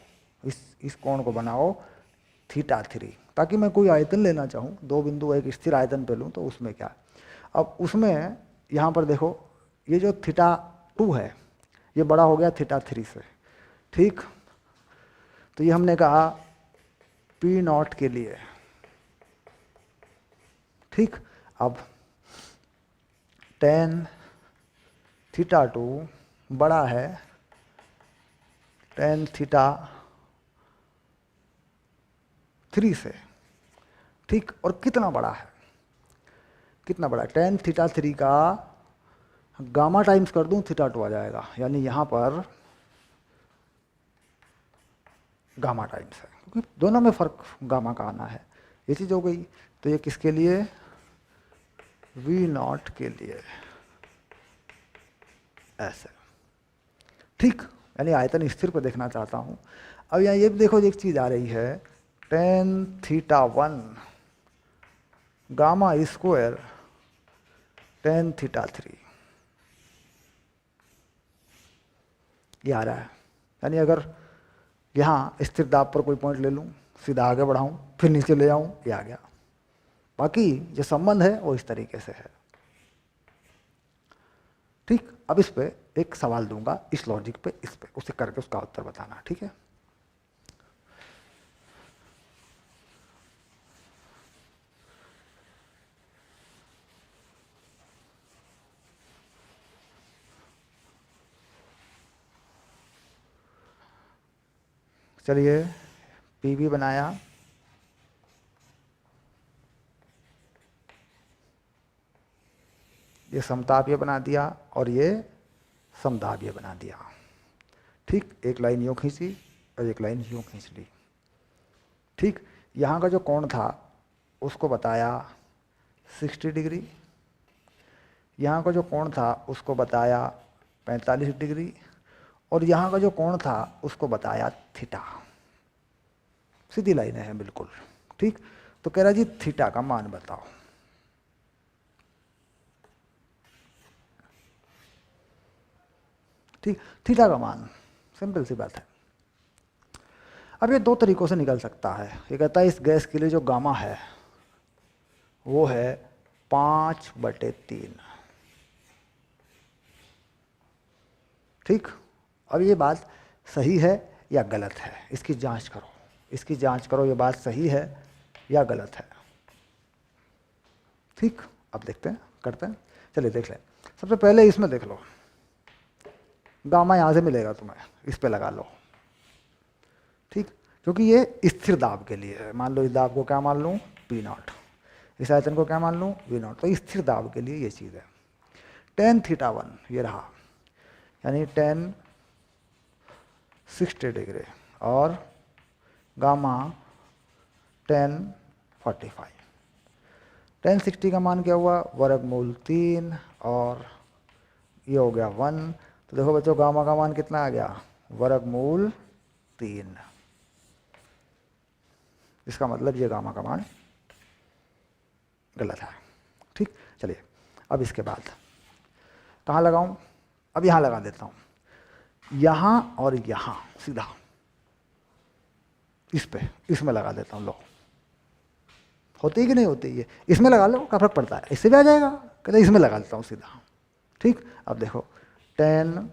इस कोण को बनाओ θ3, ताकि मैं कोई आयतन लेना चाहूँ, 2 बिंदु एक स्थिर आयतन पे लूँ तो उसमें क्या, अब उसमें यहाँ पर देखो ये जो θ2 है ये बड़ा हो गया θ3 से, ठीक। तो ये हमने कहा P0 के लिए, ठीक। अब tan θ2 बड़ा है tan θ3 से, ठीक। और कितना बड़ा है, कितना बड़ा है? tan θ3 का गामा टाइम्स कर दूं θ2 आ जाएगा, यानी यहाँ पर गामा टाइम्स है, क्योंकि दोनों में फ़र्क गामा का आना है, ये चीज़ हो गई। तो ये किसके लिए? V0 के लिए, ऐसे, ठीक। यानी आयतन स्थिर पर देखना चाहता हूँ। अब यहाँ ये भी देखो, एक चीज़ आ रही है tan θ1 गामा स्क्वायर tan θ3, ये आ रहा है। यानी अगर यहाँ स्थिर दाब पर कोई पॉइंट ले लूँ, सीधा आगे बढ़ाऊँ, फिर नीचे ले जाऊँ, ये आ गया। बाकी जो संबंध है वो इस तरीके से है, ठीक। अब इस पे एक सवाल दूंगा, इस लॉजिक पे, इस पे उसे करके उसका उत्तर बताना, ठीक है। चलिए पीवी बनाया, ये समतापीय बना दिया और ये समदाबीय बना दिया, ठीक। एक लाइन यूँ खींची और एक लाइन यूँ खींच ली, ठीक। यहाँ का जो कोण था उसको बताया 60 डिग्री, यहाँ का जो कोण था उसको बताया 45 डिग्री, और यहाँ का जो कोण था उसको बताया थीटा। सीधी लाइन है बिल्कुल, ठीक। तो कह रहा जी थीटा का मान बताओ, ठीक। थीटा का मान, सिंपल सी बात है। अब ये 2 तरीकों से निकल सकता है। ये कहता है इस गैस के लिए जो गामा है वो है 5/3, ठीक। अब ये बात सही है या गलत है, इसकी जांच करो, इसकी जांच करो, ये बात सही है या गलत है, ठीक। अब देखते हैं, करते हैं, चलिए देख लें। सबसे पहले इसमें देख लो, गामा यहाँ से मिलेगा तुम्हें, इस पे लगा लो, ठीक। क्योंकि ये स्थिर दाब के लिए है, मान लो इस दाब को क्या मान लूँ P0, इस आयतन को क्या मान लूँ V0, तो स्थिर दाब के लिए ये चीज़ है। tan θ1 ये रहा, यानी tan 60 डिग्री और गामा tan 45। tan 60 का मान क्या हुआ, वर्गमूल 3 और ये हो गया 1। तो देखो बच्चों गामा का मान कितना आ गया, वर्गमूल 3। इसका मतलब ये गामा का मान गलत है, ठीक। चलिए अब इसके बाद कहाँ लगाऊं, अब यहाँ लगा देता हूँ, यहाँ और यहाँ सीधा इस पे, इसमें लगा देता हूँ। लो होती है कि नहीं होती है, इसमें लगा लो, क्या फर्क पड़ता है, इससे भी आ जाएगा, कहते इसमें लगा देता हूँ सीधा, ठीक। अब देखो टेन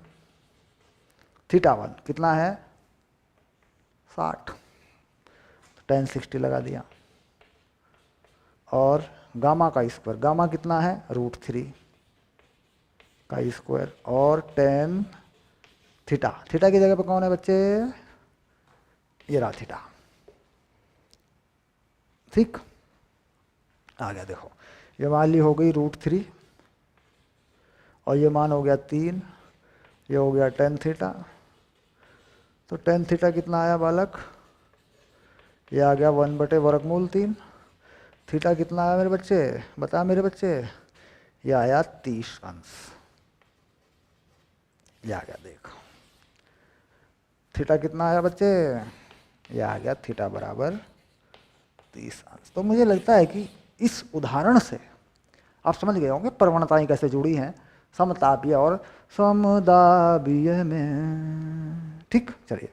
थीटा वन कितना है 60, टेन 60 लगा दिया। और गामा का स्क्वायर, गामा कितना है √3 का स्क्वायर, और टेन थीटा, थीटा की जगह पे कौन है बच्चे, ये रहा थीटा। ठीक, आ गया देखो, ये मान ली हो गई √3 और ये मान हो गया 3, ये हो गया टेन थीटा। तो टेन थीटा कितना आया बालक, ये आ गया 1/√3। थीटा कितना आया मेरे बच्चे, बता मेरे बच्चे, ये आया 30 अंश। ये आ गया देखो, थीटा कितना आया बच्चे, ये आ गया थीटा बराबर 30 अंश। तो मुझे लगता है कि इस उदाहरण से आप समझ गए होंगे प्रवणताएं कैसे जुड़ी हैं समतापीय और समदाबीय में। ठीक, चलिए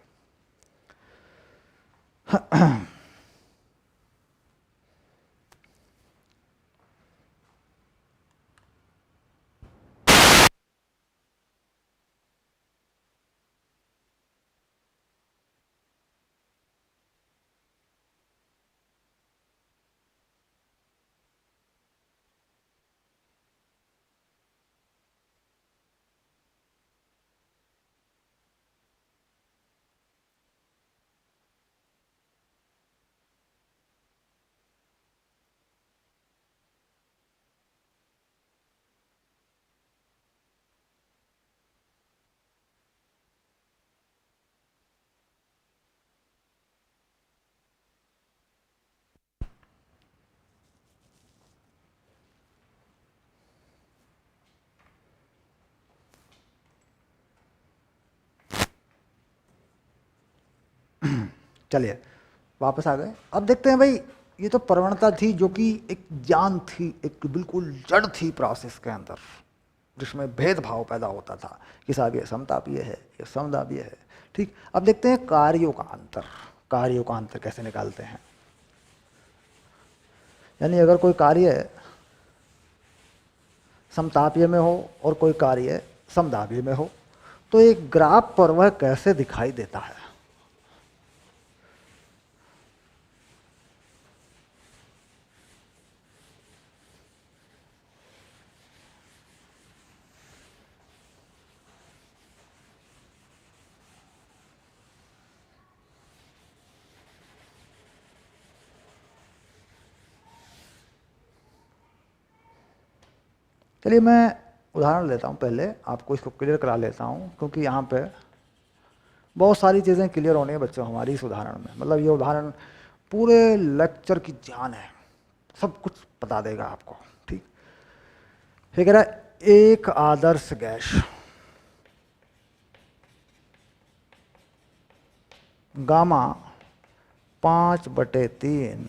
चलिए वापस आ गए। अब देखते हैं भाई, ये तो प्रवणता थी जो कि एक ज्ञान थी, एक बिल्कुल जड़ थी प्रोसेस के अंदर, जिसमें भेदभाव पैदा होता था कि साहब ये समतापीय है, ये समदाबीय है। ठीक, अब देखते हैं कार्यों का अंतर, कार्यों का अंतर कैसे निकालते हैं। यानी अगर कोई कार्य समतापीय में हो और कोई कार्य समदाबीय में हो, तो एक ग्राफ पर वह कैसे दिखाई देता है। चलिए मैं उदाहरण लेता हूँ, पहले आपको इसको क्लियर करा लेता हूँ, क्योंकि यहाँ पे बहुत सारी चीज़ें क्लियर होनी है बच्चों हमारी इस उदाहरण में। मतलब ये उदाहरण पूरे लेक्चर की जान है, सब कुछ बता देगा आपको। ठीक, ये कह रहा है एक आदर्श गैस गामा 5/3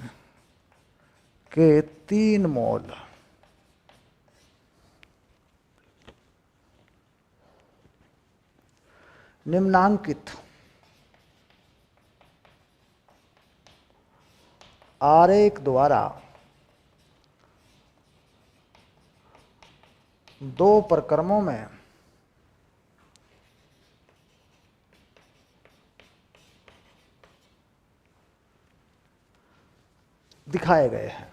के 3 मोल निम्नांकित आरेख द्वारा 2 प्रक्रमों में दिखाए गए हैं।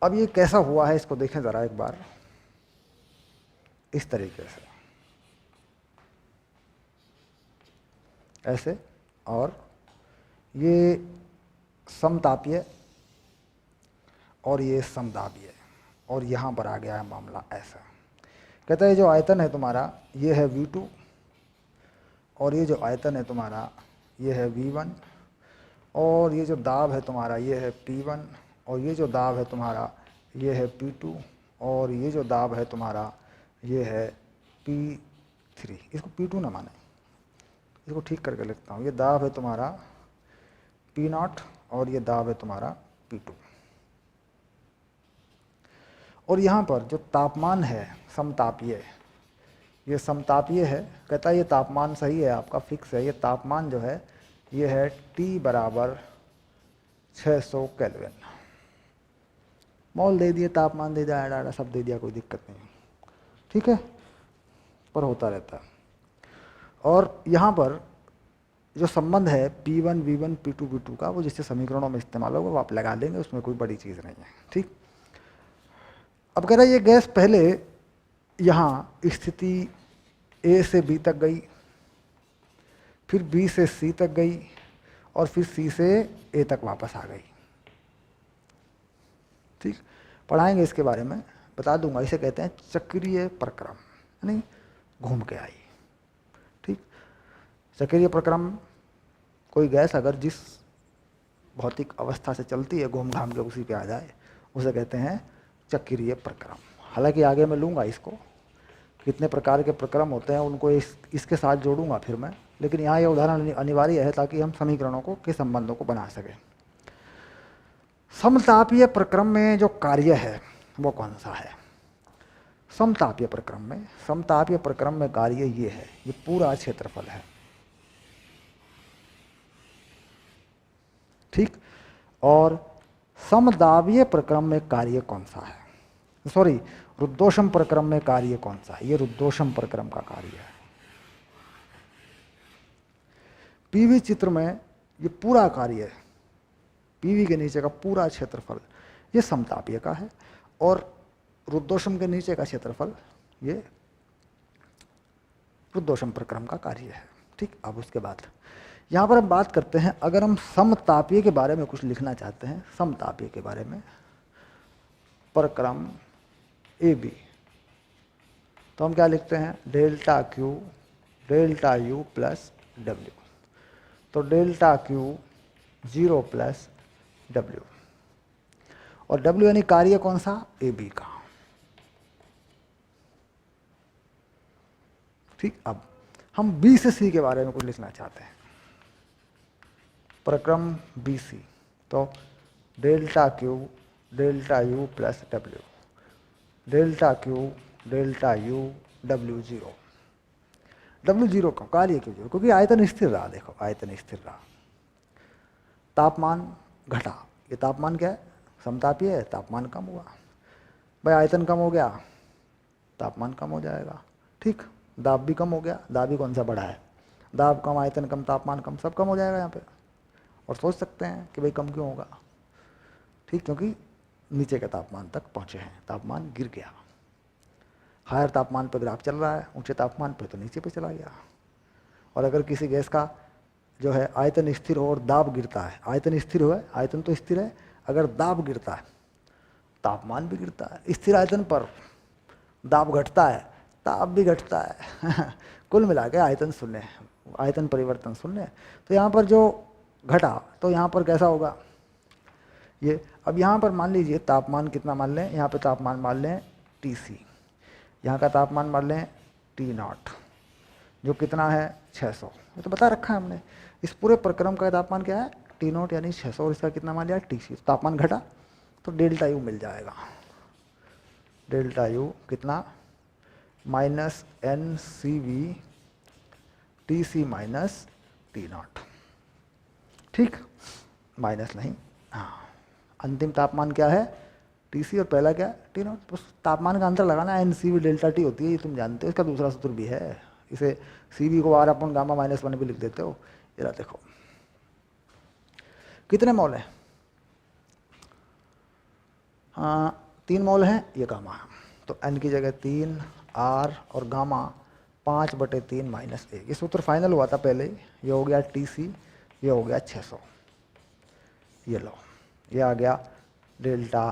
अब ये कैसा हुआ है इसको देखें जरा एक बार, इस तरीके से ऐसे, और ये समतापीय और ये समदाबीय, और यहाँ पर आ गया है मामला ऐसा। कहता है जो आयतन है तुम्हारा ये है V2, और ये जो आयतन है तुम्हारा ये है V1, और ये जो दाब है तुम्हारा ये है P1, और ये जो दाब है तुम्हारा ये है P2, और ये जो दाब है तुम्हारा ये है P3। इसको P2 ना माने, इसको ठीक करके लिखता हूँ। ये दाब है तुम्हारा P0 और ये दाब है तुम्हारा P2। और यहाँ पर जो तापमान है समतापीय, ये समतापीय है। कहता है ये तापमान सही है आपका, फिक्स है। ये तापमान जो है ये है T बराबर 600 केल्विन। मॉल दे दिए, तापमान दे दिया, डाटा सब दे दिया, कोई दिक्कत नहीं, ठीक है, पर होता रहता है। और यहाँ पर जो संबंध है P1 V1 P2 V2 का, वो जिससे समीकरणों में इस्तेमाल होगा वो आप लगा देंगे, उसमें कोई बड़ी चीज़ नहीं है, ठीक। अब कह रहा है ये गैस पहले यहाँ स्थिति A से B तक गई, फिर B से C तक गई, और फिर C से A तक वापस आ गई, ठीक। पढ़ाएंगे इसके बारे में, बता दूंगा। इसे कहते हैं चक्रीय प्रक्रम, यानी घूम के आई, ठीक। चक्रीय प्रक्रम, कोई गैस अगर जिस भौतिक अवस्था से चलती है घूम घाम के उसी पे आ जाए, उसे कहते हैं चक्रीय प्रक्रम। हालांकि आगे मैं लूँगा इसको, कितने प्रकार के प्रक्रम होते हैं उनको इसके साथ जोड़ूंगा फिर मैं, लेकिन यहाँ ये उदाहरण अनिवार्य है ताकि हम समीकरणों को के संबंधों को बना सकें। समतापीय प्रक्रम में जो कार्य है वो कौन सा है? समतापीय प्रक्रम में कार्य ये है, ये पूरा क्षेत्रफल है, ठीक। और समदाबीय प्रक्रम में कार्य कौन सा है? सॉरी, रुद्धोष्म प्रक्रम में कार्य कौन सा है? ये रुद्धोष्म प्रक्रम का कार्य है। पीवी चित्र में ये पूरा कार्य है, पीवी के नीचे का पूरा क्षेत्रफल ये समतापीय का है, और रुद्धोष्म के नीचे का क्षेत्रफल ये रुद्धोष्म प्रक्रम का कार्य है, ठीक। अब उसके बाद यहाँ पर हम बात करते हैं, अगर हम समतापीय के बारे में कुछ लिखना चाहते हैं, समतापीय के बारे में, प्रक्रम ए बी, तो हम क्या लिखते हैं? Delta Q delta U plus W. तो डेल्टा क्यू 0 प्लस डब्ल्यू, और डब्ल्यू यानी कार्य कौन सा? ए बी का, ठीक। अब हम बी से सी के बारे में कुछ लिखना चाहते हैं, प्रक्रम बी सी, तो delta Q delta U plus W, delta Q delta U W 0। W 0 का कार्य क्यों 0? क्योंकि आयतन स्थिर रहा, देखो आयतन स्थिर रहा, तापमान घटा, ये तापमान क्या है? समतापीय है, तापमान कम हुआ, भाई आयतन कम हो गया, तापमान कम हो जाएगा, ठीक। दाब भी कम हो गया, दाब भी कौन सा बढ़ा है? दाब कम, आयतन कम, तापमान कम, सब कम हो जाएगा यहाँ पे। और सोच सकते हैं कि भाई कम क्यों होगा, ठीक, क्योंकि नीचे के तापमान तक पहुँचे हैं, तापमान गिर गया, हायर तापमान पर ग्राफ चल रहा है, ऊंचे तापमान पर तो नीचे पे चला गया। और अगर किसी गैस का जो है आयतन स्थिर हो और दाब गिरता है, आयतन स्थिर हो, आयतन तो स्थिर है, अगर दाब गिरता है तापमान भी गिरता है। स्थिर आयतन पर दाब घटता है, ताप भी घटता है कुल मिला के आयतन शून्य, आयतन परिवर्तन शून्य। तो यहाँ पर जो घटा, तो यहाँ पर कैसा होगा ये? अब यहाँ पर मान लीजिए तापमान कितना मान लें, यहाँ पे तापमान मान लें Tc, यहाँ का तापमान मान लें T0, जो कितना है 600, ये तो बता रखा है हमने। इस पूरे प्रक्रम का तापमान क्या है? T0 यानी 600, और इसका कितना मान लिया? Tc। तापमान घटा तो डेल्टा यू मिल जाएगा, डेल्टा यू कितना? Minus NCV Tc minus T0, ठीक, माइनस नहीं, हाँ। अंतिम तापमान क्या है? Tc, और पहला क्या? T0। बस तापमान का अंतर लगाना है, NCV डेल्टा T होती है, ये तुम जानते हो। इसका दूसरा सूत्र भी है, इसे CV को R/γ-1 भी लिख देते हो। ये देखो कितने मोल है? हाँ 3 मोल हैं, ये गामा, तो N की जगह 3, R और गामा 5/3 माइनस 1। ये सूत्र फाइनल हुआ था पहले ही, ये हो गया Tc, ये हो गया 600, ये लो, ये आ गया डेल्टा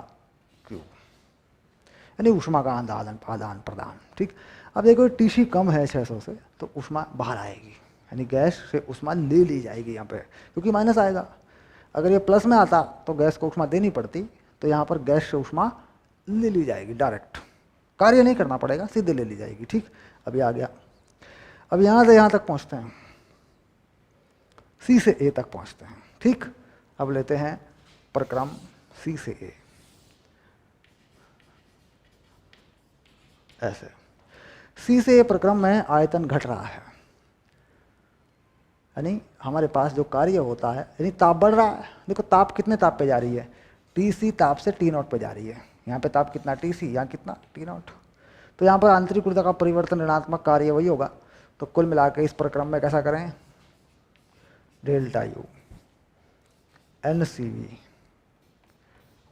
क्यू, यानी ऊष्मा का आदान प्रदान, ठीक। अब देखो Tc कम है 600 से, तो ऊष्मा बाहर आएगी, यानी गैस से ऊष्मा ले ली जाएगी यहाँ पे, क्योंकि माइनस आएगा। अगर ये प्लस में आता तो गैस को ऊष्मा देनी पड़ती, तो यहाँ पर गैस से ऊष्मा ले ली जाएगी, डायरेक्ट, कार्य नहीं करना पड़ेगा, सीधे ले ली जाएगी, ठीक। अब ये आ गया। अब यहाँ से यहाँ तक पहुँचते हैं, C से A तक पहुँचते हैं, ठीक। अब लेते हैं प्रक्रम C से A, ऐसे C से A प्रक्रम में आयतन घट रहा है, यानी हमारे पास जो कार्य होता है, यानी ताप बढ़ रहा है। देखो ताप कितने ताप पे जा रही है? टी सी ताप से टी नॉट पे जा रही है। यहाँ पे ताप कितना टी सी, यहाँ कितना टी नॉट। तो यहाँ पर आंतरिक ऊर्जा का परिवर्तन ऋणात्मक कार्य वही होगा। तो कुल मिला के इस प्रक्रम में कैसा करें, delta U N C V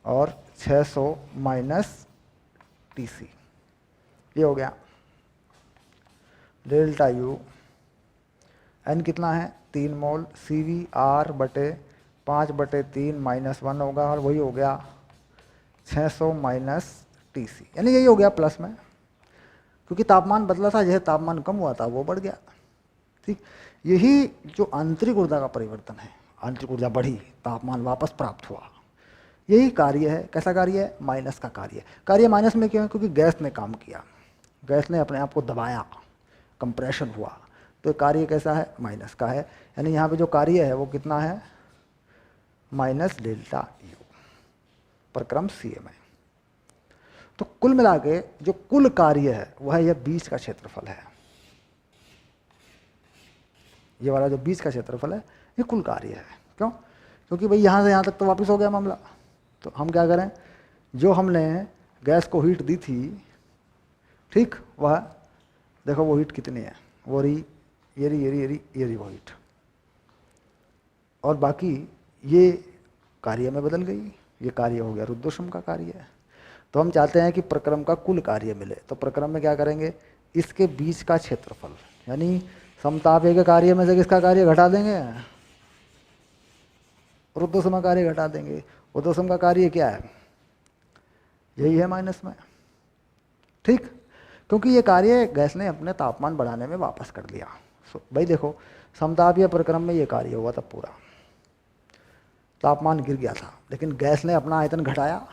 और 600 माइनस टी सी, ये हो गया। डेल्टा यू एन कितना है 3 मोल, सी वी आर बटे 5/3 -1 होगा और वही हो गया 600 माइनस टी सी, यानी यही हो गया प्लस में, क्योंकि तापमान बदला था, जैसे तापमान कम हुआ था वो बढ़ गया। ठीक, यही जो आंतरिक ऊर्जा का परिवर्तन है, आंतरिक ऊर्जा बढ़ी, तापमान वापस प्राप्त हुआ, यही कार्य है। कैसा कार्य है, माइनस का कार्य। कार्य माइनस में क्यों है, क्योंकि गैस ने काम किया, गैस ने अपने आप को दबाया, कंप्रेशन हुआ, तो कार्य कैसा है, माइनस का है। यानी यहाँ पे जो कार्य है वो कितना है, माइनस डेल्टा यू, प्रक्रम सी एम है। तो कुल मिला के जो कुल कार्य है वह यह बीच का क्षेत्रफल है। ये वाला जो बीच का क्षेत्रफल है ये कुल कार्य है। क्यों, क्योंकि भाई यहाँ से यहाँ तक तो वापस हो गया मामला। तो हम क्या करें, जो हमने गैस को हीट दी थी, ठीक, वह देखो वो हीट कितनी है, वो रही ये रही ये रही ये रही ये रही वो हीट, और बाकी ये कार्य में बदल गई, ये कार्य हो गया रुद्धोष्म का कार्य है। तो हम चाहते हैं कि प्रक्रम का कुल कार्य मिले, तो प्रक्रम में क्या करेंगे, इसके बीच का क्षेत्रफल, यानी समतापीय के कार्य में से किसका कार्य घटा देंगे, रुद्धोष्म कार्य घटा देंगे। रुद्धोष्म का कार्य क्या है, यही है माइनस में। ठीक, क्योंकि ये कार्य गैस ने अपने तापमान बढ़ाने में वापस कर लिया। भाई देखो, समतापीय प्रक्रम में ये कार्य हुआ था, पूरा तापमान गिर गया था, लेकिन गैस ने अपना आयतन घटाया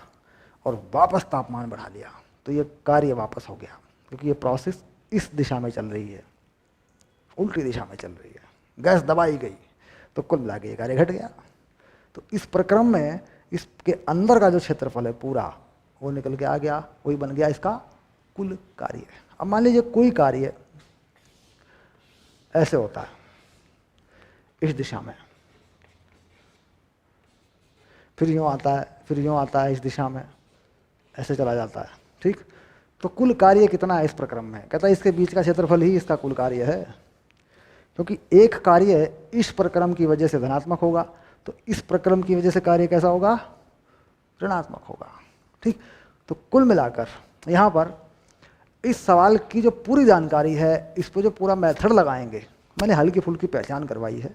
और वापस तापमान बढ़ा लिया, तो ये कार्य वापस हो गया, क्योंकि ये प्रोसेस इस दिशा में चल रही है, उल्टी दिशा में चल रही है, गैस दबाई गई, तो कुल मिला के ये कार्य घट गया। तो इस प्रक्रम में इसके अंदर का जो क्षेत्रफल है पूरा, वो निकल के आ गया, वही बन गया इसका कुल कार्य। अब मान लीजिए कोई कार्य ऐसे होता है इस दिशा में, फिर यूँ आता है, फिर यूँ आता है इस दिशा में, ऐसे चला जाता है। ठीक, तो कुल कार्य कितना है इस प्रक्रम में, कहता है इसके बीच का क्षेत्रफल ही इसका कुल कार्य है, क्योंकि एक कार्य इस प्रक्रम की वजह से धनात्मक होगा, तो इस प्रक्रम की वजह से कार्य कैसा होगा, ऋणात्मक होगा। ठीक, तो कुल मिलाकर यहाँ पर इस सवाल की जो पूरी जानकारी है, इस पर जो पूरा मेथड लगाएंगे, मैंने हल्की फुल्की पहचान करवाई है,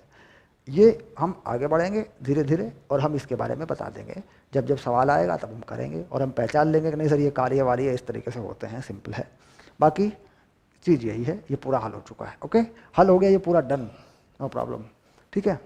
ये हम आगे बढ़ेंगे धीरे धीरे, और हम इसके बारे में बता देंगे। जब जब सवाल आएगा तब हम करेंगे, और हम पहचान लेंगे कि नहीं सर ये कार्य वार्य इस तरीके से होते हैं, सिंपल है। बाकी चीज़ यही है, ये पूरा हल हो चुका है। ओके, हल हो गया, ये पूरा डन, नो प्रॉब्लम। ठीक है।